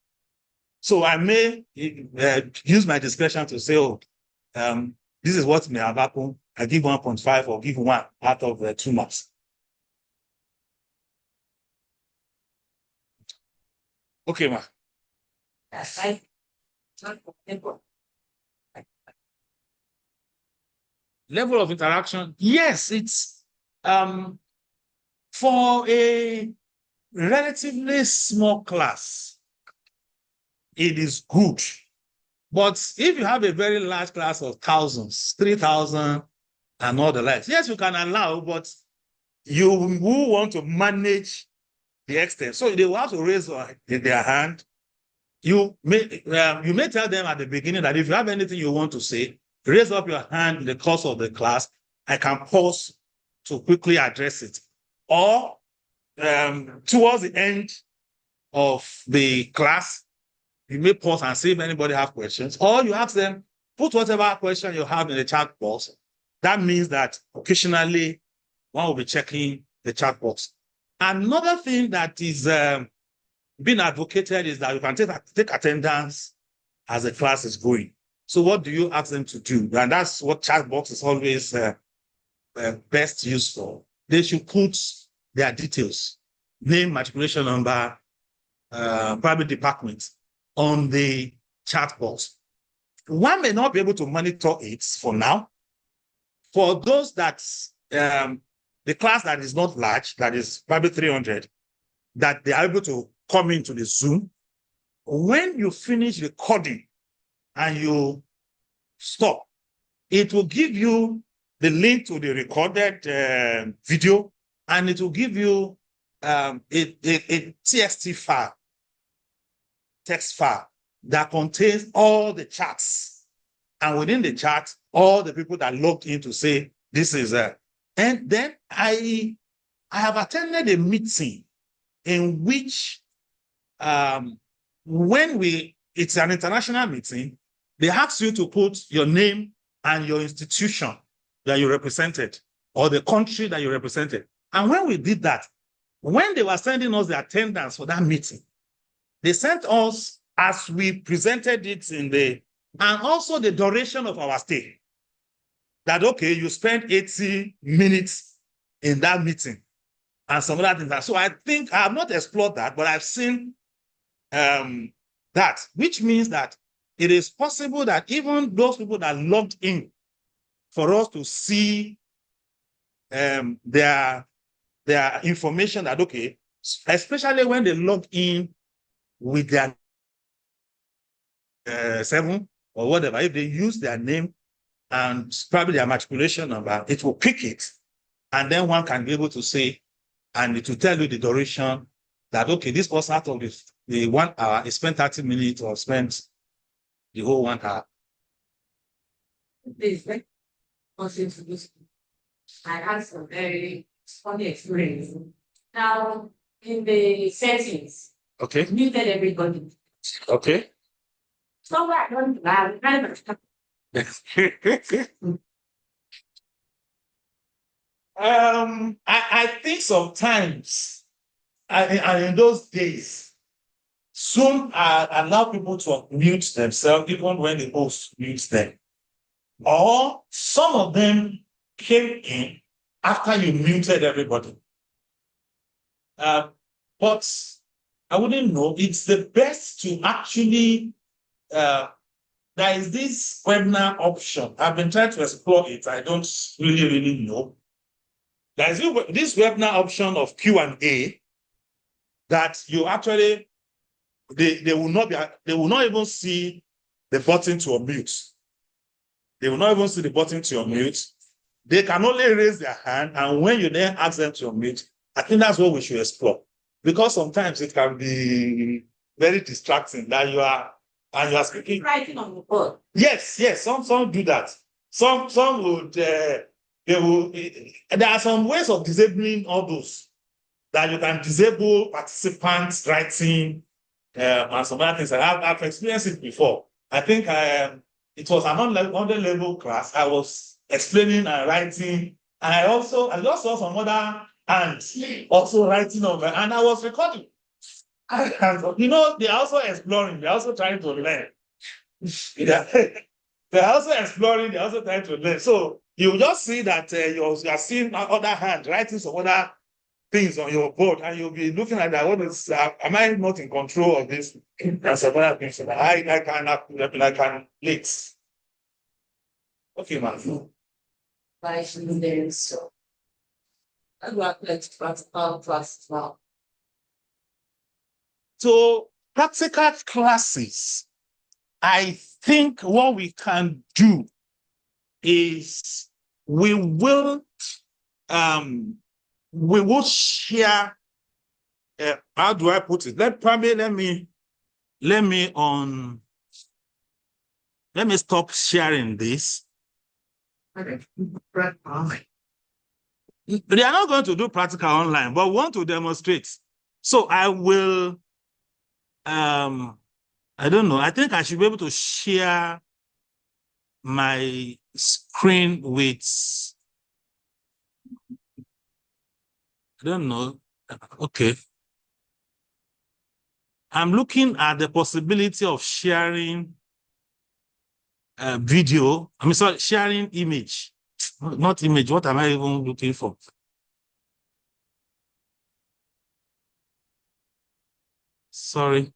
So I may use my discretion to say, this is what may have happened. I give 1.5 or give 1 out of the 2 marks. Okay, ma. Level of interaction. Yes, it's for a relatively small class, it is good. But if you have a very large class of thousands, 3,000 and all the likes, yes, you can allow, but you will want to manage the extent. So they will have to raise their hand. You may tell them at the beginning that if you have anything you want to say, raise up your hand in the course of the class. I can pause to quickly address it. Or towards the end of the class, you may pause and see if anybody have questions, or you ask them, put whatever question you have in the chat box. That means that occasionally one will be checking the chat box. Another thing that is being advocated is that you can take attendance as the class is going. So what do you ask them to do? And that's what chat box is always best used for. They should put their details, name, matriculation number, private department on the chat box. One may not be able to monitor it for now. For those that, the class that is not large, that is probably 300, that they are able to come into the Zoom, when you finish recording and you stop, it will give you the link to the recorded video, and it will give you a TXT file, text file that contains all the chats. And within the chat, all the people that logged in to say, this is a, and then I have attended a meeting in which it's an international meeting, they ask you to put your name and your institution that you represented or the country that you represented. And when we did that, when they were sending us the attendance for that meeting, they sent us as we presented it and also the duration of our stay. That, okay, you spent 80 minutes in that meeting and some other things. So I think I have not explored that, but I've seen that, which means that it is possible that even those people that logged in for us to see their information that, okay, especially when they log in with their 7 or whatever, if they use their name and probably their matriculation number, it will pick it. And then one can be able to say, and it will tell you the duration that, okay, this was out of the 1 hour, it spent 30 minutes or spent the whole 1 hour. I had some very funny experience. Now, in the settings, Okay. muted everybody. Okay. So I don't I think sometimes, and in those days, Zoom allow people to mute themselves even when the host mutes them. Or some of them came in after you muted everybody. But I wouldn't know. It's the best to actually, there is this webinar option. I've been trying to explore it. I don't really know. There is this webinar option of Q&A that you actually, they will not even see the button to unmute. They will not even see the button to unmute. They can only raise their hand, and when you then ask them to unmute, I think that's what we should explore. Because sometimes it can be very distracting that you are speaking. writing on the board. Yes, some do that. Some would there are some ways of disabling all those, that you can disable participants writing and some other things. I've experienced it before. I think it was an on-level class. I was explaining and writing, and I just saw some other hands also writing over, and I was recording. And, they're also exploring, they're also trying to learn. They're also exploring, they're also trying to learn. So you just see that you're seeing other hands writing some other things on your board, and you'll be looking at that. What is, am I not in control of this? And some other things. I can late. Okay, man. So I do like practical class as well. So practical classes, I think what we can do is we will share. How do I put it? Let me stop sharing this. Okay. They are not going to do practical online, but want to demonstrate. So I will, I don't know. I think I should be able to share my screen with, I don't know. Okay. I'm looking at the possibility of sharing video. I mean, sorry, sharing image, not image. What am I even looking for? Sorry.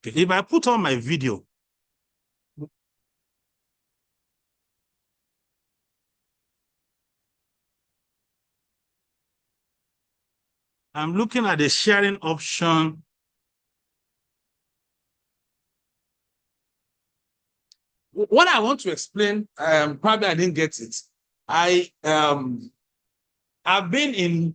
Okay. If I put on my video, I'm looking at the sharing option. What I want to explain, probably I didn't get it. I've been in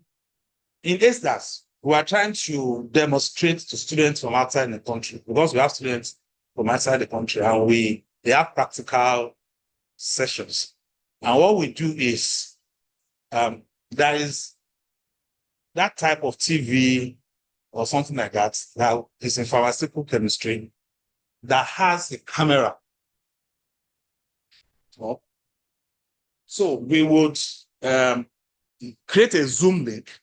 ESTAS. We are trying to demonstrate to students from outside the country, because we have students from outside the country, and they have practical sessions. And what we do is, there is that type of TV or something like that is in pharmaceutical chemistry that has a camera. So we would create a Zoom link.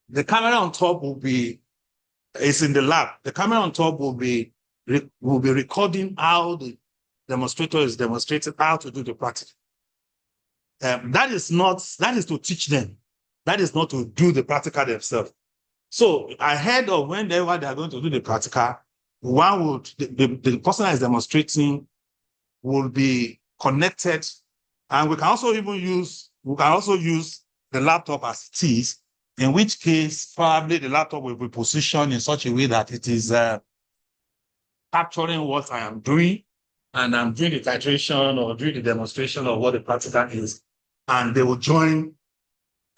The camera on top is in the lab. The camera on top will be recording how the demonstrator is demonstrating how to do the practice. That is to teach them. That is not to do the practical themselves. So ahead of whenever they are going to do the practical, the person that is demonstrating will be connected, and we can also use the laptop as it is, in which case probably the laptop will be positioned in such a way that it is capturing what I am doing, and I'm doing the titration or doing the demonstration of what the practical is, and they will join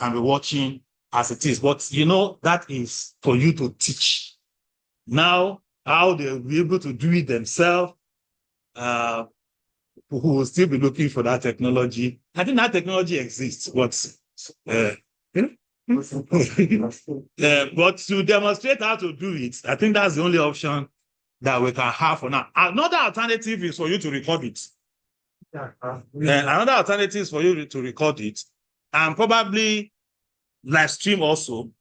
and be watching as it is. But that is for you to teach. Now, how they'll be able to do it themselves, who will still be looking for that technology. I think that technology exists, but but to demonstrate how to do it, I think that's the only option that we can have for now. Another alternative is for you to record it. Another alternative is for you to record it, and probably live stream also.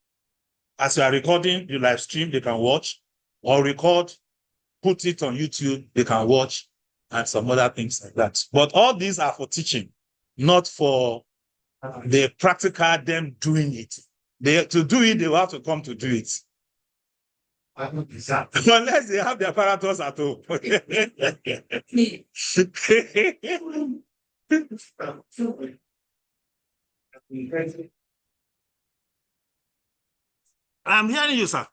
As you are recording, you live stream, they can watch, or record, put it on YouTube, they can watch, and some other things like that. But all these are for teaching, not for the practical, them doing it. To do it, they will have to come to do it. Unless they have the apparatus at home. I'm hearing you, sir.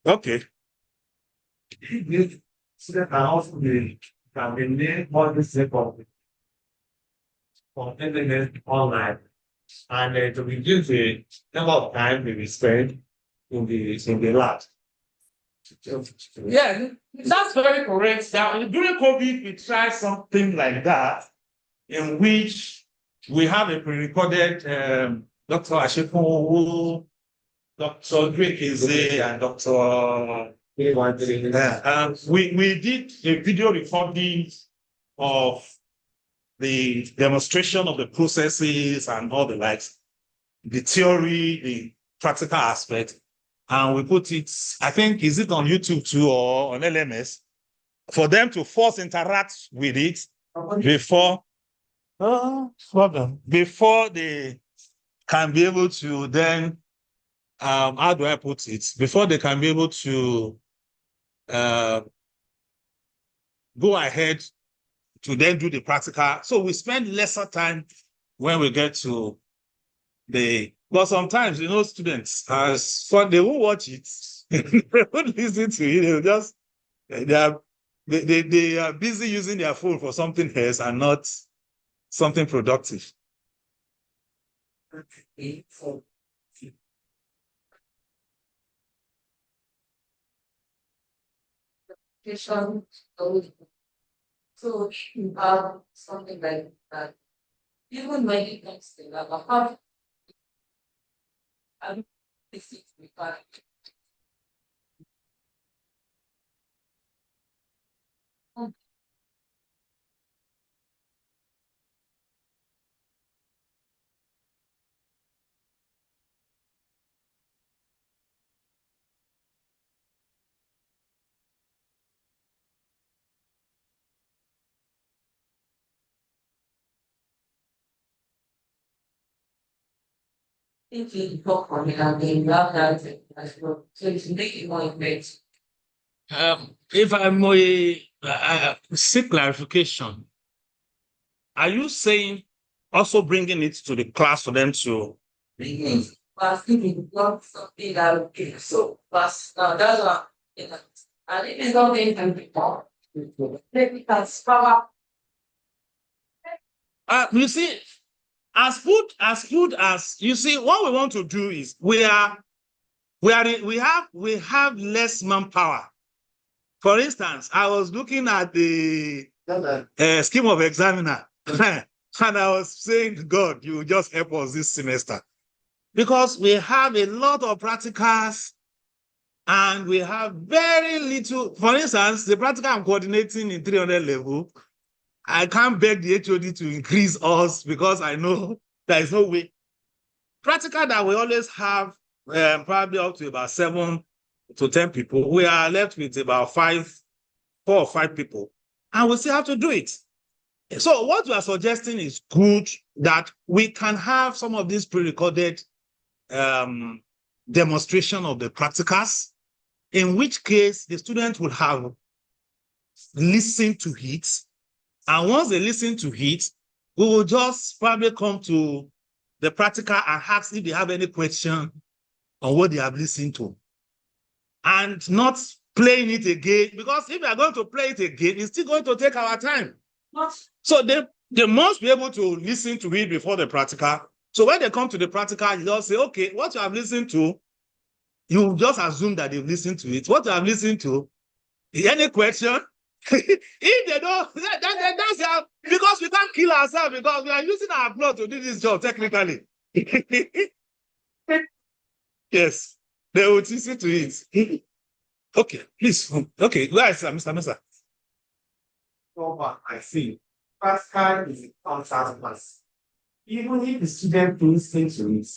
Okay. Online, and to reduce the number of time we spend in the lab. Yeah, that's very correct. Now, during COVID, we tried something like that, in which we have a pre-recorded Dr. Ashepo, Dr. Drake and Dr. We did a video recording of the demonstration of the processes and all the likes, the theory, the practical aspect, and we put it, I think, is it on YouTube too or on LMS, for them to first interact with it before they can be able to then, how do I put it? Before they can be able to go ahead to then do the practical. So we spend lesser time when we get to but sometimes, students, as fun, they won't watch it. They won't listen to it. They'll just, they are busy using their phone for something else and not something productive. So if you have something like that, even when it comes to that, I don't think it's required. If you talk on it, and then you have that as well. So it's make it more effective. If I may seek clarification, are you saying also bringing it to the class for them to? But if it's not something that will give so fast, now that's what and if it's not going to be more, take it as power. You see, as good as you see, what we want to do is we have less manpower. For instance, I was looking at the scheme of examiner, and I was saying, God, you just help us this semester. Because we have a lot of practicals and we have very little. For instance, the practical I'm coordinating in 300 level, I can't beg the HOD to increase us because I know there is no way. Practical that we always have probably up to about 7 to 10 people. We are left with about 4 or 5 people, and we still have to do it. So what we are suggesting is good, that we can have some of these pre-recorded demonstration of the practicals, in which case the student would have listened to it. And once they listen to it, we will just probably come to the practical and ask if they have any question on what they have listened to. And not playing it again, because if we are going to play it again, it's still going to take our time. So they must be able to listen to it before the practical. So when they come to the practical, you just say, okay, what you have listened to, you just assume that they've listened to it. What you have listened to, any question? If they don't, that's how, because we can't kill ourselves because we are using our blood to do this job technically. Yes, they will listen to it. Okay, please. Okay, where is Mr. Mesa? I see. Pascal is a contact class. Even if the student listens to it,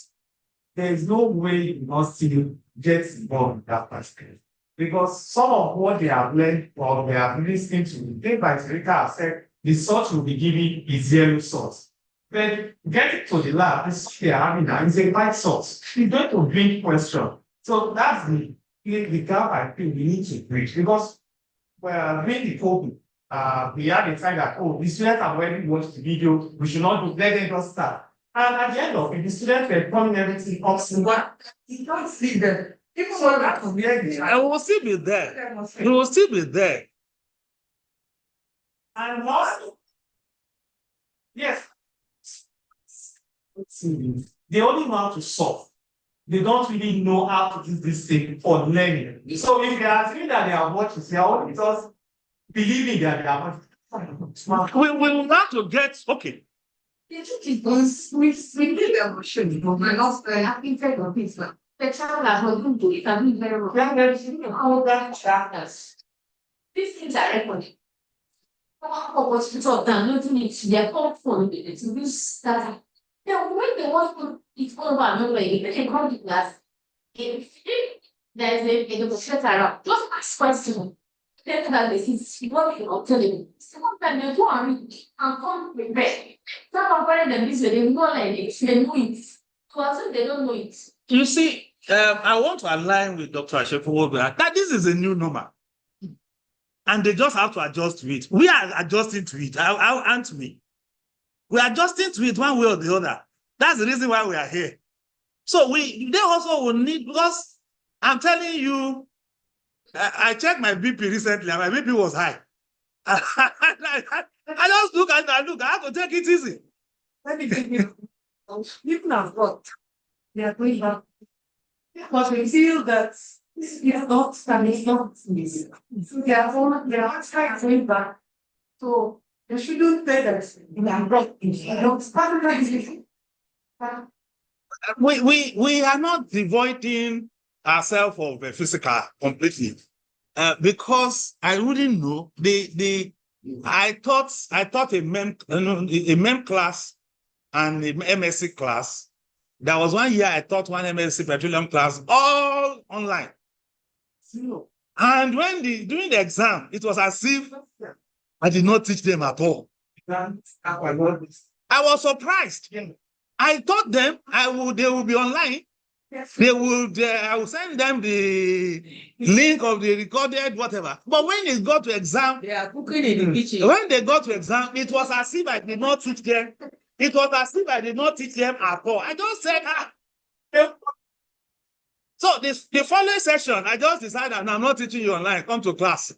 there is no way you must still get involved in that Pascal. Because some of what they have learned or they have listened to, they by Rita have said, the source will be given is zero source. But getting to the lab, the source they are having now is a right source. It's going to bring question. So that's the gap I think we need to bridge, because well, during the COVID, we had a time that, oh, the students have already watched the video, we should not do, let them just start. And at the end of it, the students were coming everything up. But you don't see them. Even so that was where I will still be there. It will still be there. and also, yes, they only know how to solve. They don't really know how to do this thing for learning. So if they are saying that they are watching, they are only just believing that they are watching. We will have to get, okay. The truth is, we need emotion, but we're not having faith of this one. The child has not been to it, and we very well. How that trackers. These things are recorded. Hospital downloading it to their phone, it's use data. Now, when they want to, it's all about knowing, they can come to class. If there's a negotiator around, just ask questions. Then that this is what you're telling me. Sometimes they don't read and come prepared. Some of them this way, they know like this, they know it. So as if they don't know it. You see, I want to align with Dr. Ashefu that this is a new normal. And they just have to adjust to it. We are adjusting to it. Aren't we? We are adjusting to it one way or the other. That's the reason why we are here. So they also will need, because I'm telling you, I checked my BP recently and my BP was high. I just look at it and look, I have to take it easy. Let me give you, people have got, they are going back. But we feel that this is not, and it's not easy. So they are trying to going back So you shouldn't say that you are not in We are not devoiding ourselves of the physical completely. Because I wouldn't know I taught a mem class and a MSc class. There was 1 year I taught one MSc petroleum class all online. And during the exam, it was as if I did not teach them at all. I was surprised. I taught them they will be online. They would I will send them the link of the recorded whatever. But when they got to exam, They are cooking in the kitchen. when they got to exam, it was as if I did not teach them. It was as if I did not teach them at all. I just said, So the following session, I just decided I'm not teaching you online. Come to class.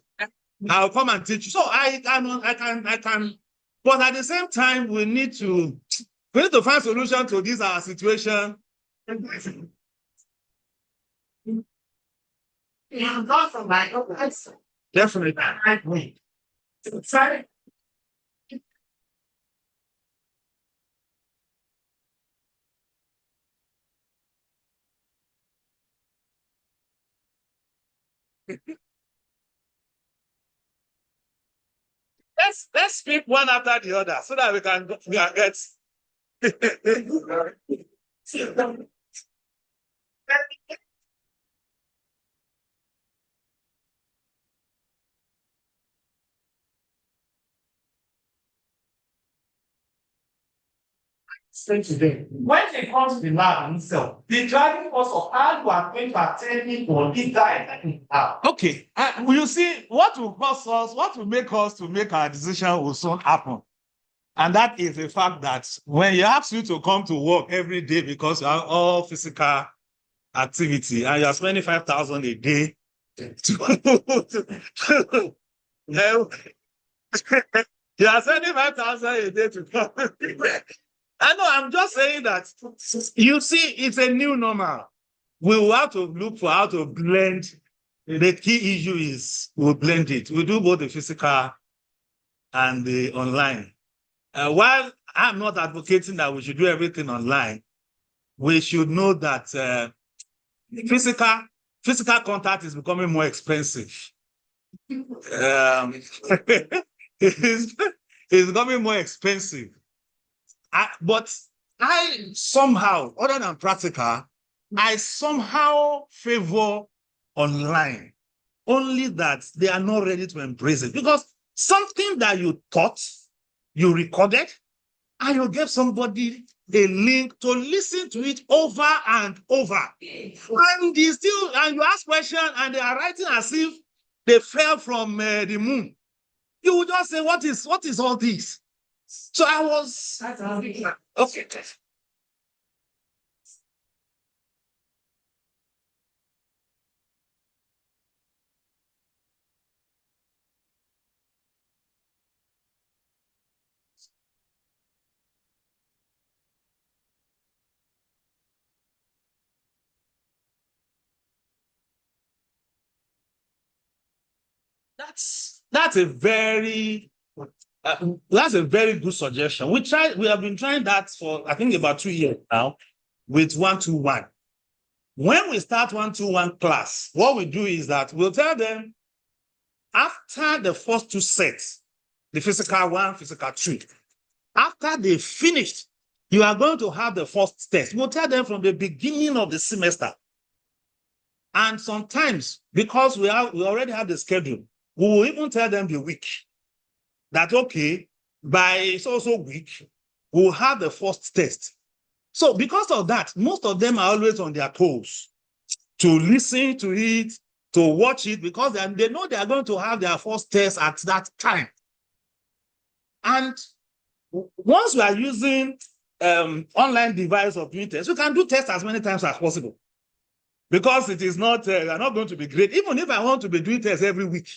I'll come and teach you. So I can. But at the same time, we need to find solution to this our situation. Definitely. Sorry. Let's speak one after the other so that we can get. Today, when it comes to the man himself, the driving force of how you are going to attend people is that. Okay, you see, what will cause us, what will make us to make our decision will soon happen. And that is the fact that when you ask you to come to work every day because you have all physical activity and you are spending 5,000 a day you are spending 5,000 a day to come. I know, I'm just saying that, you see, it's a new normal. We will have to look for how to blend. The key issue is we'll blend it. We do both the physical and the online. While I'm not advocating that we should do everything online, we should know that physical contact is becoming more expensive. It's becoming more expensive. But I somehow, other than practical, I somehow favor online. Only that they are not ready to embrace it. Because something that you taught, you recorded, and you gave somebody a link to listen to it over and over. And you ask questions and they are writing as if they fell from the moon. You would just say, what is all this? So I was okay. That's a very good suggestion. We have been trying that for I think about 2 years now with 1-to-1. When we start 1-to-1 class, what we do is that we'll tell them after the first 2 sets, the physical 1, physical 2, after they finished, you are going to have the first test. We'll tell them from the beginning of the semester. And sometimes, because we already have the schedule, we will even tell them the week that, okay, by so week, we'll have the first test. So because of that, most of them are always on their toes to listen to it, to watch it, because they know they are going to have their first test at that time. And once we are using online device of doing tests, we can do tests as many times as possible. Because it is not, they're not going to be great. Even if I want to be doing tests every week,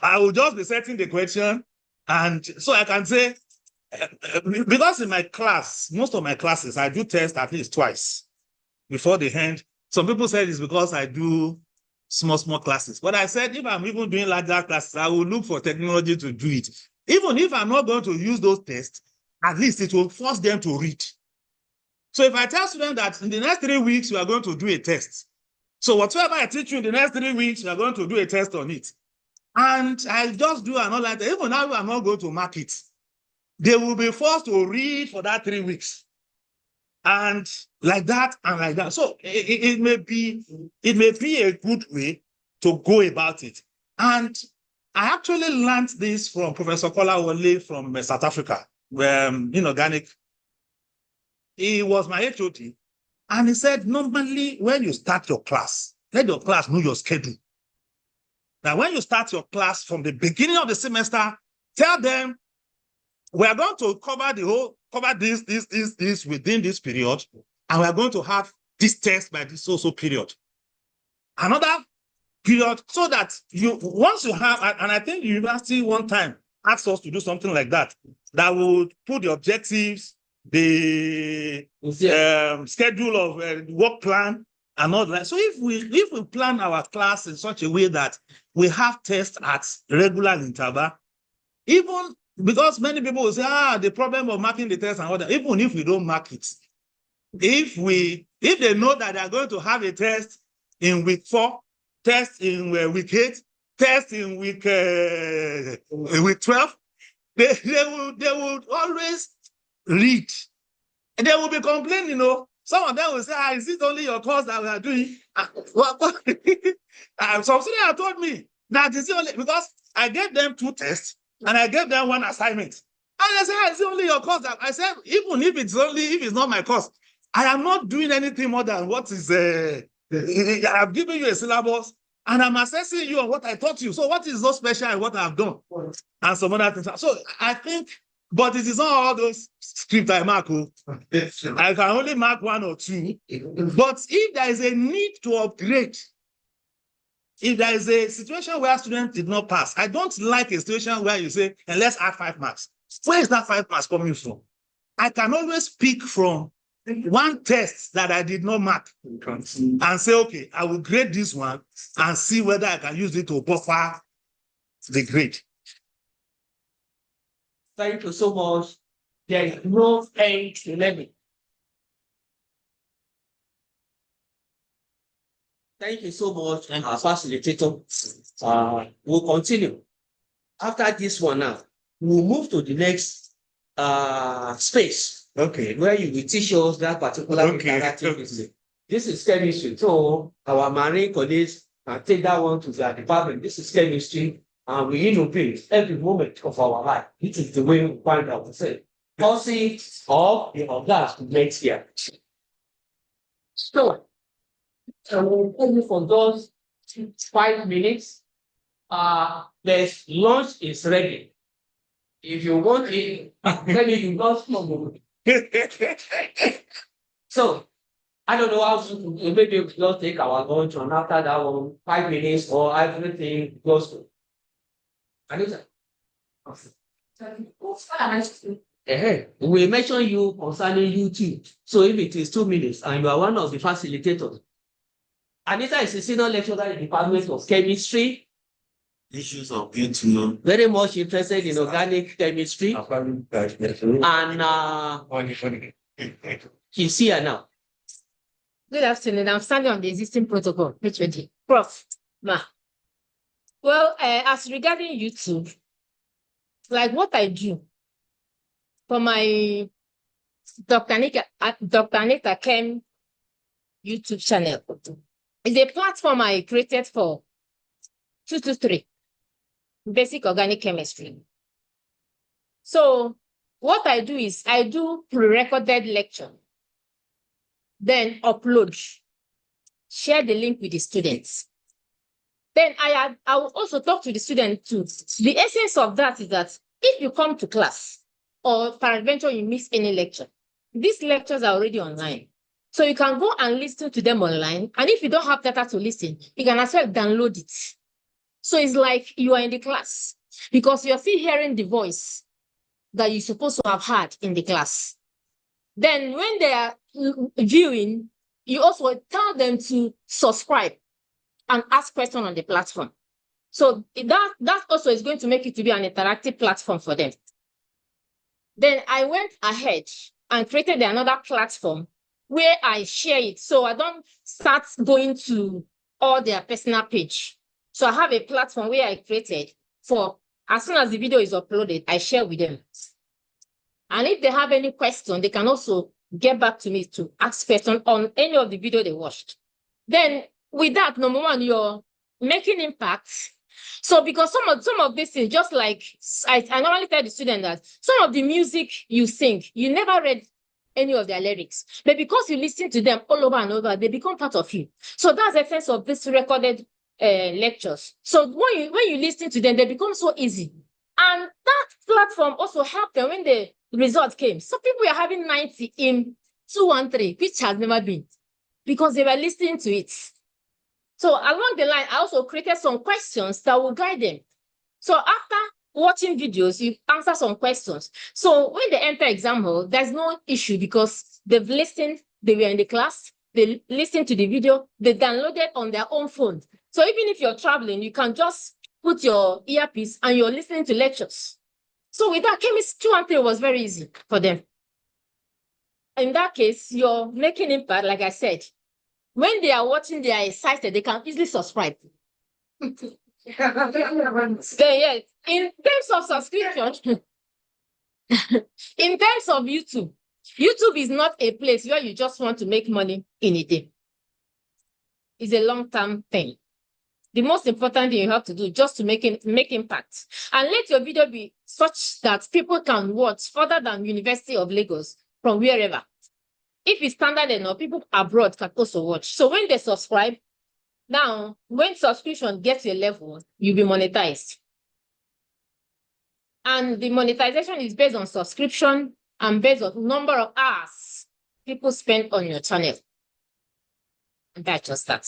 I will just be setting the question. And so I can say, because in my class, most of my classes, I do tests at least twice before the end. Some people say it's because I do small classes. But I said, if I'm even doing larger classes, I will look for technology to do it. Even if I'm not going to use those tests, at least it will force them to read. So if I tell students that in the next 3 weeks, we are going to do a test. So whatever I teach you in the next 3 weeks, we are going to do a test on it. And I just do another like that. Even now, I'm not going to mark it. They will be forced to read for that 3 weeks. And like that and like that. So it may be a good way to go about it. And I actually learned this from Professor Kolawole from South Africa, where in organic. He was my HOD. And he said, normally when you start your class, let your class know your schedule. Now, when you start your class from the beginning of the semester, tell them, we are going to cover this within this period, and we are going to have this test by this also period. Another period, so that once you have, and I think the university one time asked us to do something like that, that would put the objectives, the schedule of work plan, and all that. So if we plan our class in such a way that we have tests at regular interval, even because many people will say, the problem of marking the test and all that, even if we don't mark it, if they know that they are going to have a test in week 4, test in week 8, test in week 12, they would always read. And they will be complaining, Some of them will say, is it only your course that we are doing? Some students have told me that it's only because I gave them 2 tests and I gave them 1 assignment. And they say, is it only your course? I said, even if it's not my course, I am not doing anything more than what is I've given you a syllabus and I'm assessing you on what I taught you. So what is so special in what I've done? And some other things. So I think, but it is not all those scripts I mark. I can only mark 1 or 2. But if there is a need to upgrade, if there is a situation where students did not pass, I don't like a situation where you say, and let's add 5 marks. Where is that 5 marks coming from? I can always pick from 1 test that I did not mark and say, okay, I will grade this one and see whether I can use it to buffer the grade. Thank you so much. There is no end to learning. Thank you so much, and our facilitator. We'll continue. After this one now, we'll move to the next space. Okay. Where you will teach us that particular interactive history. This is chemistry. So our marine colleagues can take that one to their department. This is chemistry, and we innovate every moment of our life. This is the way we find ourselves. Policy of the organs to make here. So we'll tell you for those 5 minutes. The lunch is ready. If you want it, then you just come. So I don't know how soon, maybe we just take our lunch and after that one, 5 minutes or everything goes to. We mention you concerning YouTube. So if it is 2 minutes and you are one of the facilitators, Anita is a senior lecturer in the Department of Chemistry. Issues of YouTube. Very much interested in organic chemistry. And she's here now. Good afternoon. I'm standing on the existing protocol. HOD. Prof. Ma. Well, as regarding YouTube, like what I do for my Dr. Anita Chem YouTube channel is a platform I created for 223 basic organic chemistry. So what I do is I do pre-recorded lecture, then upload, share the link with the students. Then I will also talk to the student too. The essence of that is that if you come to class or peradventure you miss any lecture, these lectures are already online. So you can go and listen to them online. And if you don't have data to listen, you can as well download it. So it's like you are in the class because you're still hearing the voice that you're supposed to have had in the class. Then when they are viewing, you also tell them to subscribe and ask questions on the platform. So that also is going to make it to be an interactive platform for them. Then I went ahead and created another platform where I share it. So I don't start going to all their personal page. So I have a platform where I created for as soon as the video is uploaded, I share with them. And if they have any question, they can also get back to me to ask questions on any of the video they watched. Then with that, number one, you're making impact. So because some of these things, just like I normally tell the student that some of the music you sing, you never read any of their lyrics, but because you listen to them all over and over, they become part of you. So that's the essence of this recorded lectures. So when you listen to them, they become so easy. And that platform also helped them when the result came. So people are having 90 in 213, which has never been, because they were listening to it. So along the line, I also created some questions that will guide them. So after watching videos, you answer some questions. So when they enter exam hall, there's no issue because they've listened, they were in the class, they listened to the video, they downloaded on their own phone. So even if you're traveling, you can just put your earpiece and you're listening to lectures. So with that, chemistry 2 and 3 was very easy for them. In that case, you're making impact, like I said. When they are watching, they are excited, they can easily subscribe. Then, yes, in terms of subscription, in terms of YouTube, YouTube is not a place where you just want to make money in a day. It's a long-term thing. The most important thing you have to do just to make impact. And let your video be such that people can watch further than University of Lagos from wherever. If it's standard enough, people abroad can also watch. So when they subscribe, now, when subscription gets to a level, you'll be monetized. And the monetization is based on subscription and based on number of hours people spend on your channel. And that's just that.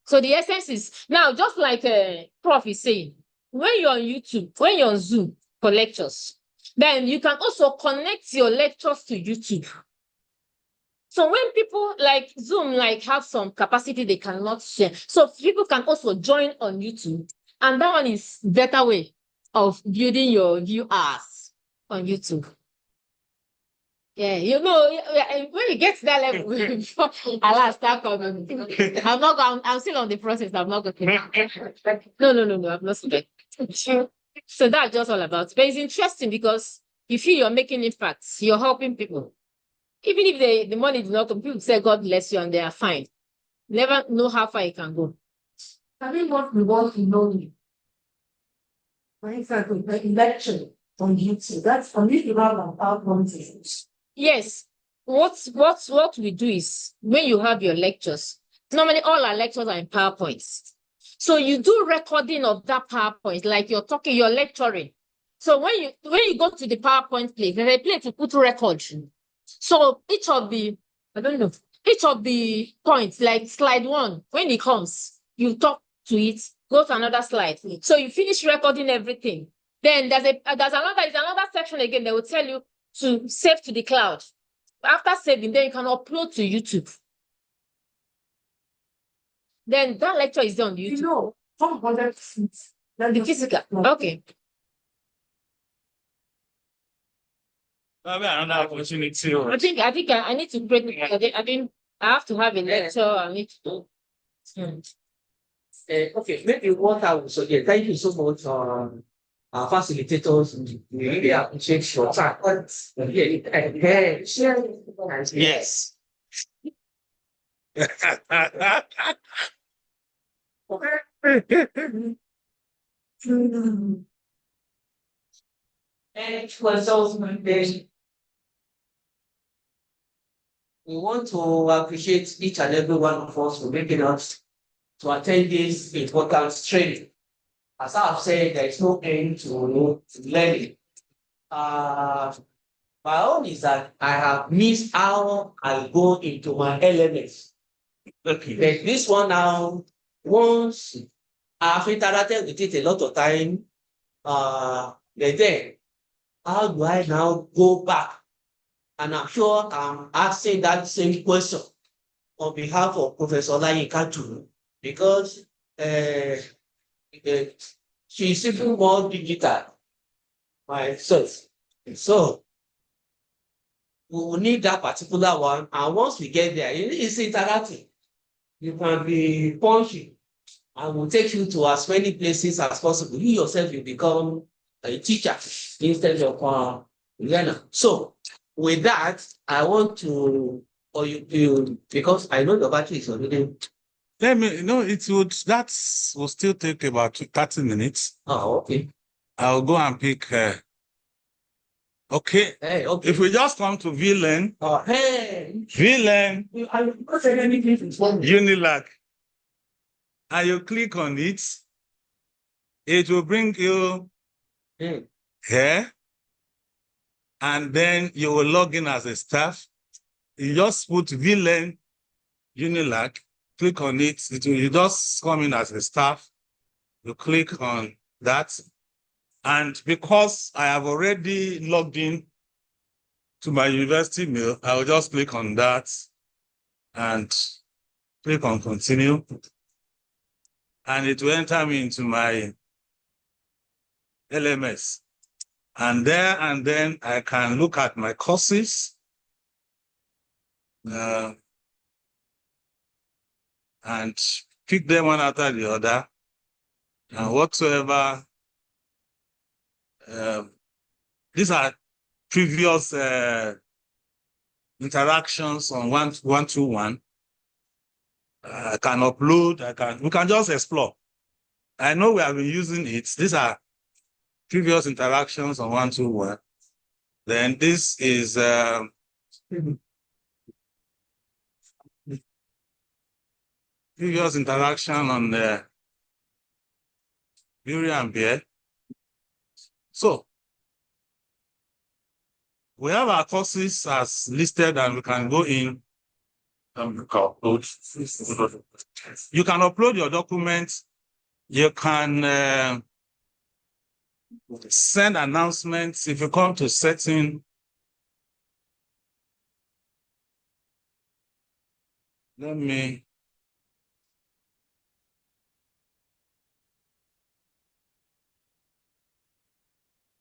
So the essence is, now, just like Prof is saying, when you're on YouTube, when you're on Zoom for lectures, then you can also connect your lectures to YouTube. So when people like Zoom have some capacity they cannot share, so people can also join on YouTube, and that one is better way of building your viewers on YouTube. Yeah, when you get to that level, before I'll start coming. I'm still on the process. I'm not going. No, I'm not still. So that's just all about. But it's interesting because you feel you're making impact, you're helping people. Even if the money is not come, people say God bless you and they are fine. Never know how far you can go. I mean, what we want to know you. For example, the election on YouTube, that's on this level of PowerPoint. Yes. What we do is when you have your lectures, normally all our lectures are in PowerPoints. So you do recording of that PowerPoint, like you're talking, you're lecturing. So when you go to the PowerPoint place, there's a place to put record. So each of the points, like slide 1, when it comes, you talk to it, go to another slide. So you finish recording everything. Then there's another section again that will tell you to save to the cloud. After saving, then you can upload to YouTube. Then that lecture is on YouTube. You know, some other things. The physical. Okay. Another opportunity. I think I need to break. I have to have a lecture. I need to do. Okay, maybe what I would suggest, thank you so much, our facilitators. We really appreciate your time. Yes. And it was also we want to appreciate each and every one of us for making us to attend this important training. As I've said, there is no end to learning. My own is that I have missed how I go into my elements. Okay. But this one now, once I've interacted with it a lot of time, then how do I now go back? And I'm sure I'm asking that same question on behalf of Professor Layinka too. because uh, she's even more digital, my son. So we will need that particular one. And once we get there, it's interactive. You can be punchy and will take you to as many places as possible. You yourself will become a teacher instead of a learner. So with that, I want to, or you because I know the battery is already. Let me, it would, that will still take about 30 minutes. Oh, okay. I'll go and pick, okay. Hey, okay. If we just come to VLAN, Hey. VLAN, I'm not saying anything from Unilag, and you click on it, it will bring you here, and then you will log in as a staff. You just put VLAN Unilag, click on it, you just come in as a staff. You click on that. And because I have already logged in to my university mail, I will just click on that and click on continue. And it will enter me into my LMS. And then I can look at my courses and pick them one after the other. And whatsoever, these are previous interactions on one-to-one. I can upload, we can just explore. I know we have been using it. These are previous interactions on one-to-one. Then this is previous interaction on the Beauty and Bear. So we have our courses as listed, and we can go in and upload. You can upload your documents. You can send announcements. If you come to setting,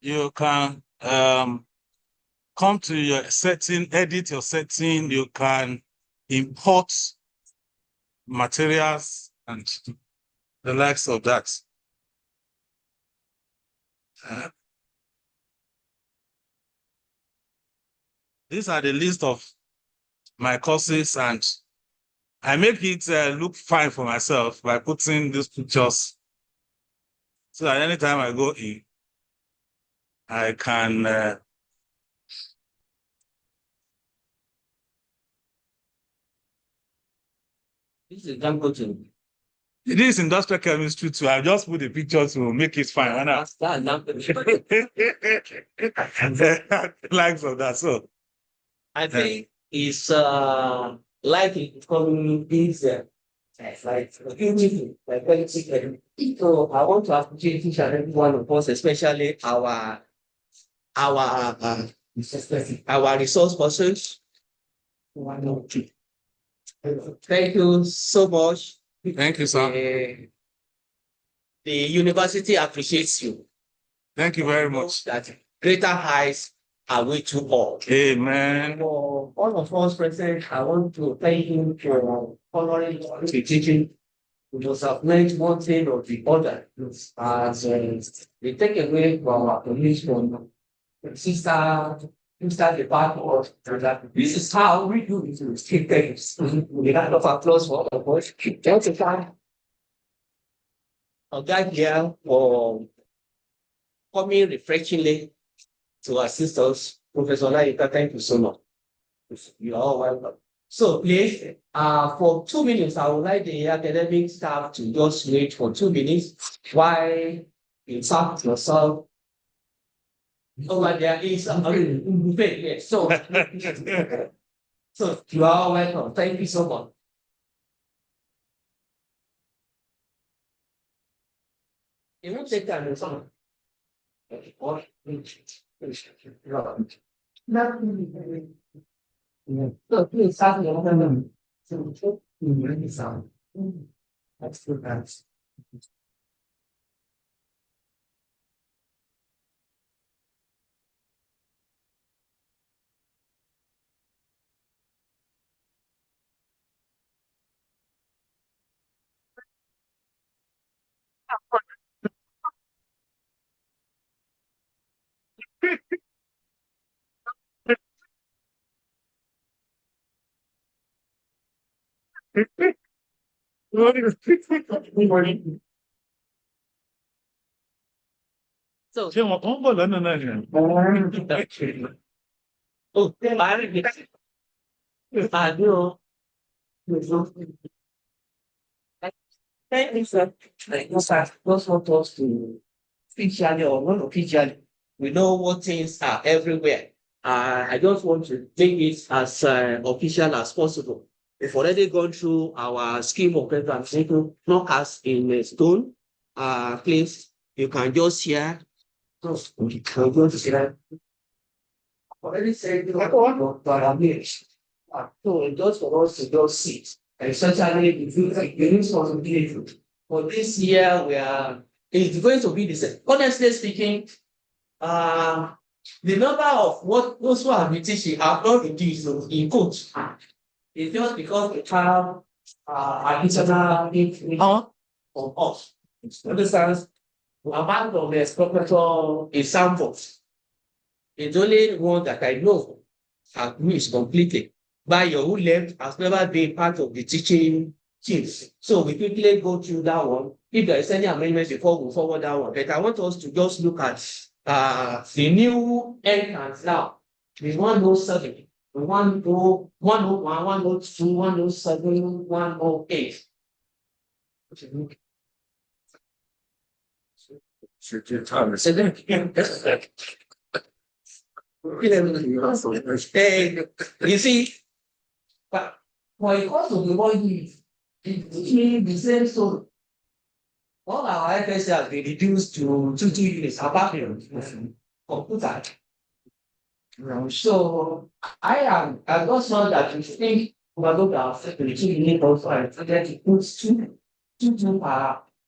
you can come to your setting, edit your setting. You can import materials and the likes of that. These are the list of my courses, and I make it look fine for myself by putting these pictures so that anytime I go in, I can this is Dangote. It is industrial chemistry too. I just put the picture to make it fine. That's Dangote. Likes of that. So I think it's like it becoming easier. Like beautiful, like very secret. So I want to appreciate each and every one of us, especially our resource persons. Thank you so much. Thank you, sir. The university appreciates you. Thank you very much. That greater heights are way too all. Amen. For all of us present, I want to thank you for honoring the teaching. We must have learned one thing or the other as we take away from our commission, sister department. This is how we do it to take things. We got of applause for all of us. Thank you, Oga here for coming refreshingly to assist us. Professor Laika, thank you so much. You are all welcome. So please, for 2 minutes, I would like the academic staff to just wait for 2 minutes while you talk yourself. Over there is a buffet, yes. So you are all welcome. Thank you so much. It won't take time, so please start your That's good. That's So, ṣé wọn bọ̀ lọ́nà náà ni? Oh, I do. Thank you, sir. Thank you, sir. Just want us to officially or not officially, we know what things are everywhere. I just want to make it as official as possible. We've already gone through our scheme of representation, not as in a stone. Please, you can just hear. You can just hear. Already said, but I'm here. So just for us to just sit, especially if you like the responsibility. For this year, it's going to be the same. Honestly speaking, the number of what those who have been teaching have not reduced in quotes. It's just because we have additional income from us. Understand? Amount of the professor is samples. It's only one that I know have missed completely. Bayo, who left, has never been part of the teaching teams. So we quickly go through that one. If there is any amendments before we forward that one, but I want us to just look at the new entrance now. The 107, the 101, 102, 107, 108. Hey, you see, but for a course of the 1 year, it's the same story. All our FSC has been reduced to 2 units apart from computer. So I just know that we think overlook our security unit also I decided to put two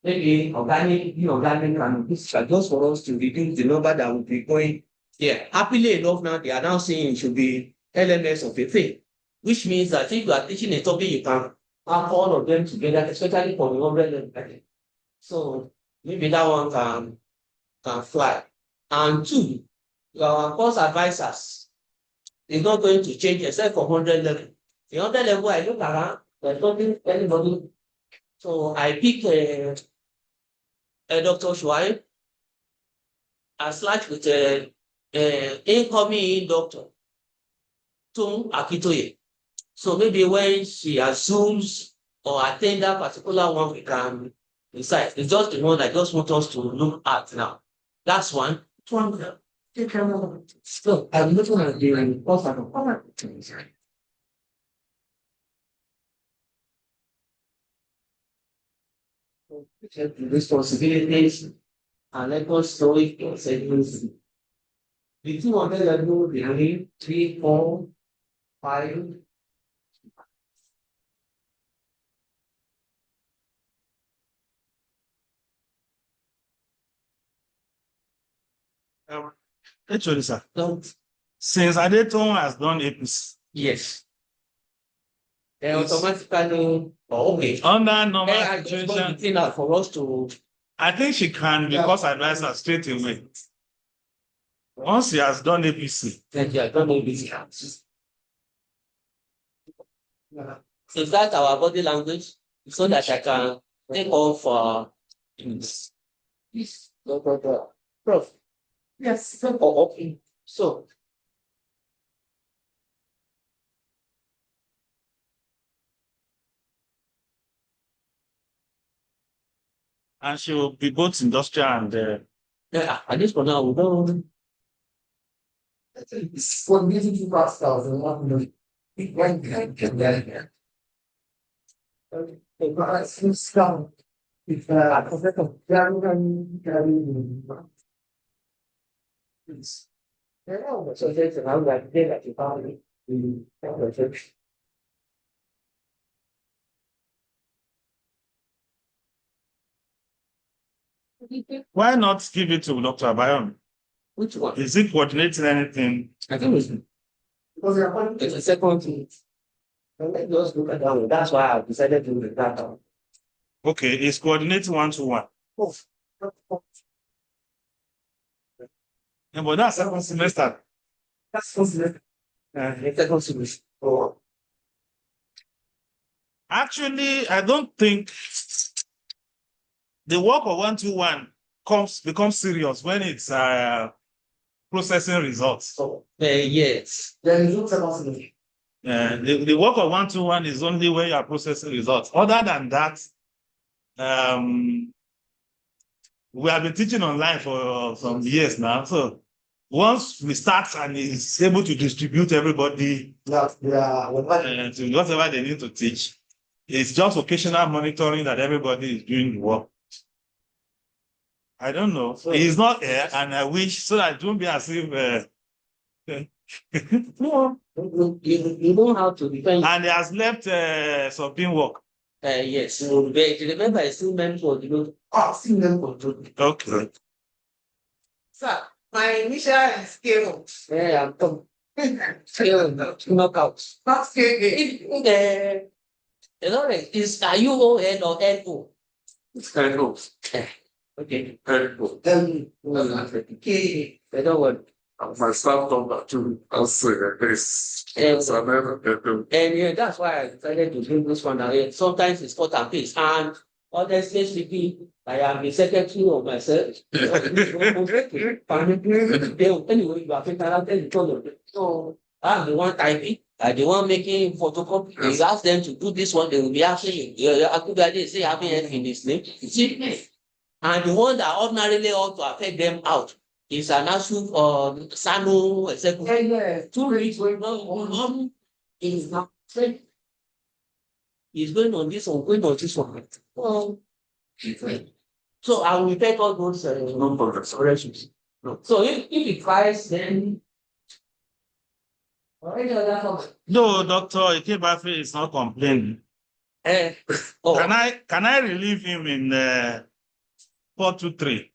maybe organic, inorganic and physical just for us to reduce the number that will be going there. Happily enough now, they are now saying it should be LMS of a thing, which means that if you are teaching a topic, you can have all of them together, especially for the 100 level. So maybe that one can fly. And two, our course advisors is not going to change except for 100 level. The 100 level, I look around, there's nothing anybody. So I pick a Dr. Shuai as large with a incoming doctor, Tung Akitoye. So maybe when she assumes or attend that particular one, we can decide. It's just the one I just want us to look at now. That's one. Take care of it. So I'm looking at the course of responsibilities and let us know it for segments. The 200 level behind 3, 4, 5. Actually, sir, Don't. since Adetun has done APC, Yes. Then automatically, okay. under normal I just situation, want the thing out for us to. I think she can be course advisor straight away. Once she has done APC, Then you are done with this. Is that our body language? So that I can take off this. Prof. Yes. Oh, okay. So and she will be both industrial and yeah, at this point now we don't. It's for music to pass out and not know. When can get here? Okay, but it's strong. If I forget of it's so there's another like day that you found the Why not give it to Dr. Abayomi? Which one? Is he coordinating anything? I think it's because it's a second thing. Let's just look at that one. That's why I decided to do that one. Okay, he's coordinating one-to-one. Oh. Yeah, but that's second semester. That's second semester. Oh. Actually, I don't think the work of one-to-one becomes serious when it's processing results. So, yes. Then it's not second semester. The work of one-to-one is only when you are processing results. Other than that, we have been teaching online for some years now. So once we start and is able to distribute everybody to whatever they need to teach, it's just occasional monitoring that everybody is doing the work. I don't know. So, he's not here, and I wish so that it won't be as if. No, you don't have to depend. And he has left some work. Yes. So, remember, I still meant for the still meant for the. Okay. Sir, my initial scale. Yeah, I'm come. Scale knockout. Not scale. You know, are you O-N or N-O? It's N-O. Okay. N-O. Okay. I don't want. My staff number too. I'll say this. And And that's why I decided to bring this one out. Sometimes it's cut and paste. And honestly speaking, I am the secretary of myself. Anyway, you are talented. So I'm the one typing. I'm the one making photocopy. Yes. You ask them to do this one, they will be asking you. Agunbiade say having F in his name. And the one that ordinarily ought to affect them out is an issue of Sanu, etc. 2 weeks going on is not straight. He's going on this one, going on this one. So I will report all those corrections. So if it tries, then No, Dr. Ikebafe is not complaining. Can I relieve him in 423?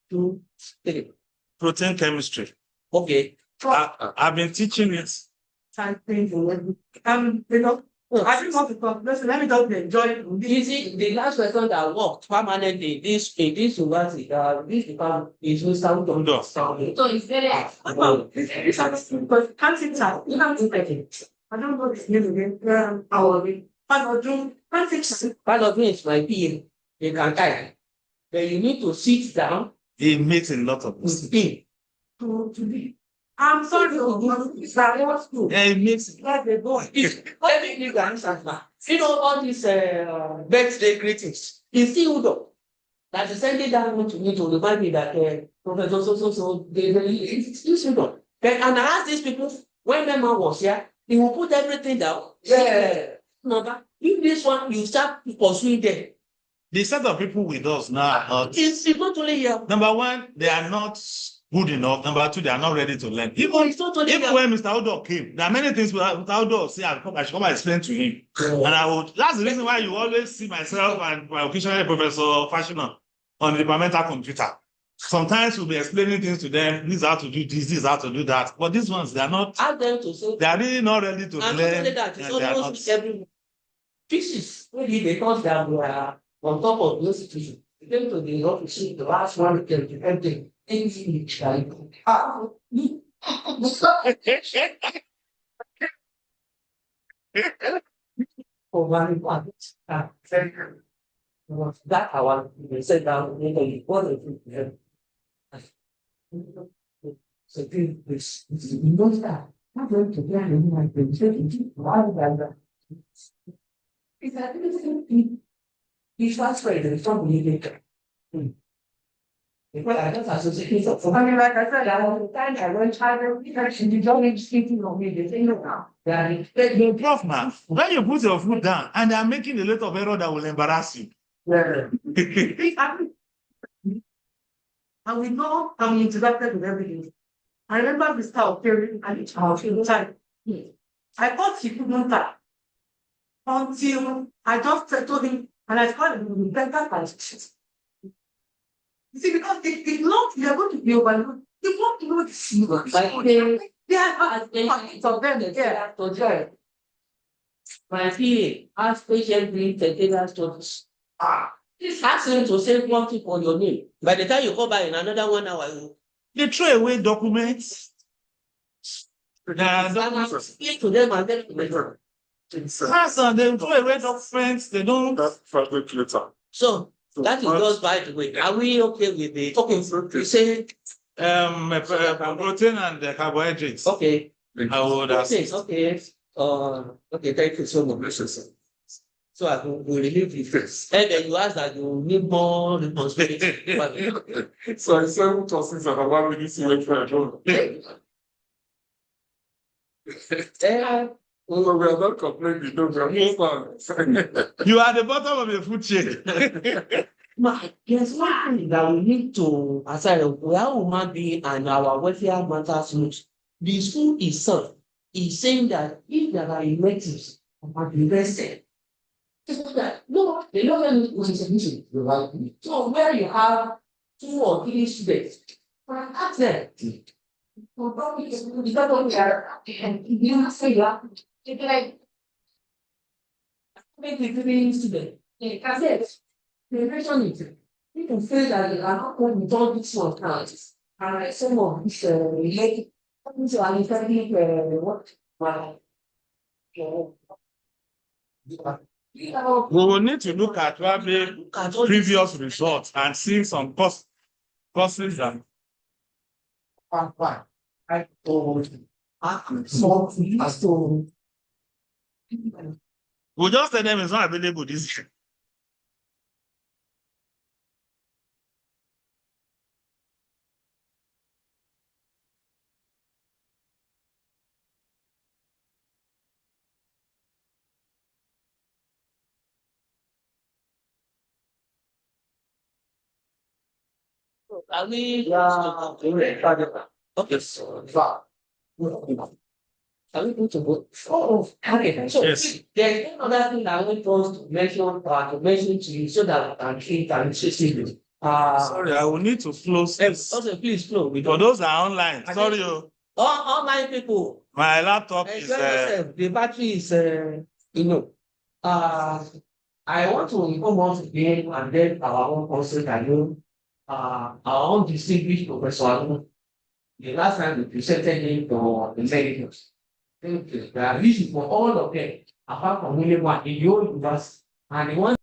2, 3. Protein chemistry. Okay. I've been teaching it. I didn't want to talk. Listen, let me just enjoy. You see, the last person that worked permanently in this university, this department is Mr. Udo. So it's very Can't sit down. You have to take it. I don't know his name again. Part of it is my PA. You can type. Then you need to sit down. He makes a lot of mistakes. To be. I'm sorry. Yeah, he makes it. Let me go. Let me give the answer now. You know all these birthday greetings. It's still Udo. That is sending that one to me to remind me that Professor so it's Udo. And I asked these people when my man was here, he will put everything down. Yeah. Number. If this one you start pursuing them. The set of people with us now are not. It's not only here. Number one, they are not good enough. Number two, they are not ready to learn. Even It's not only when Mr. Udo came, there are many things Mr. Udo say I should come and explain to him. And that's the reason why you always see myself and my occasional Professor Fashioner on the departmental computer. Sometimes we'll be explaining things to them. This is how to do this, this is how to do that. But these ones, they are not. Ask them to say. They are really not ready to learn. Not only that, it's almost every pieces. Maybe because they are on top of the institution. They came to the office, the last one can do everything. For one part, was that how they said that you want to so this you know that not going to get any like the why that is that he's frustrated from the later. Because I just associate it. So I mean, like I said, I was time I went China because you don't speaking of me, they say no now. The prof man, when you put your foot down and they are making a lot of error that will embarrass you. Yeah. And we know I'm interacted with everything. I remember the style of hearing and each house in time. I thought he couldn't type until I just told him and I called him better by You see, because they love, they are going to be overlooked. They want to know the silver. They are pockets of them. Yeah. To join. My PA ask patiently the studies. Ask him to save one thing on your name. By the time you come back in another 1 hour, They throw away documents. speak to them and then They throw away documents. They don't. That's fabric later. So that is just by the way. Are we okay with the talking fruit? You say Protein and carbohydrates. okay. I would assist. Okay. Okay, thank you so much. So I will relieve the first. And then you ask that you need more responsibility. So I said, what was this about 1 minute wait for a job? Well, we are not complaining, no, we are not fine. You are the bottom of the food chain. There's one thing that we need to aside we are human being and our welfare matters most. The school itself is saying that if there are electives about invested, no, they don't know what is admission. So where you have 2 or 3 students, ask them. Maybe 3 students. The question is, people feel that they are not going to do this one now. And some of these related to alphabetic what? We will need to look at probably previous results and see some courses that I told so we'll just tell them it's not available this year. I mean, okay, so are we going to go? Oh, okay. So Yes. there's another thing I want us to mention to you so that we can treat and assist you. Sorry, I will need to close this. Also, please flow. For those that are online, sorry, Online people. my laptop is. Enjoy yourself. The battery is, I want to inform once again and then our own person I know, our own distinguished professor. The last time we presented him for the medicals. There are reasons for all of them, apart from only one in your university, and the one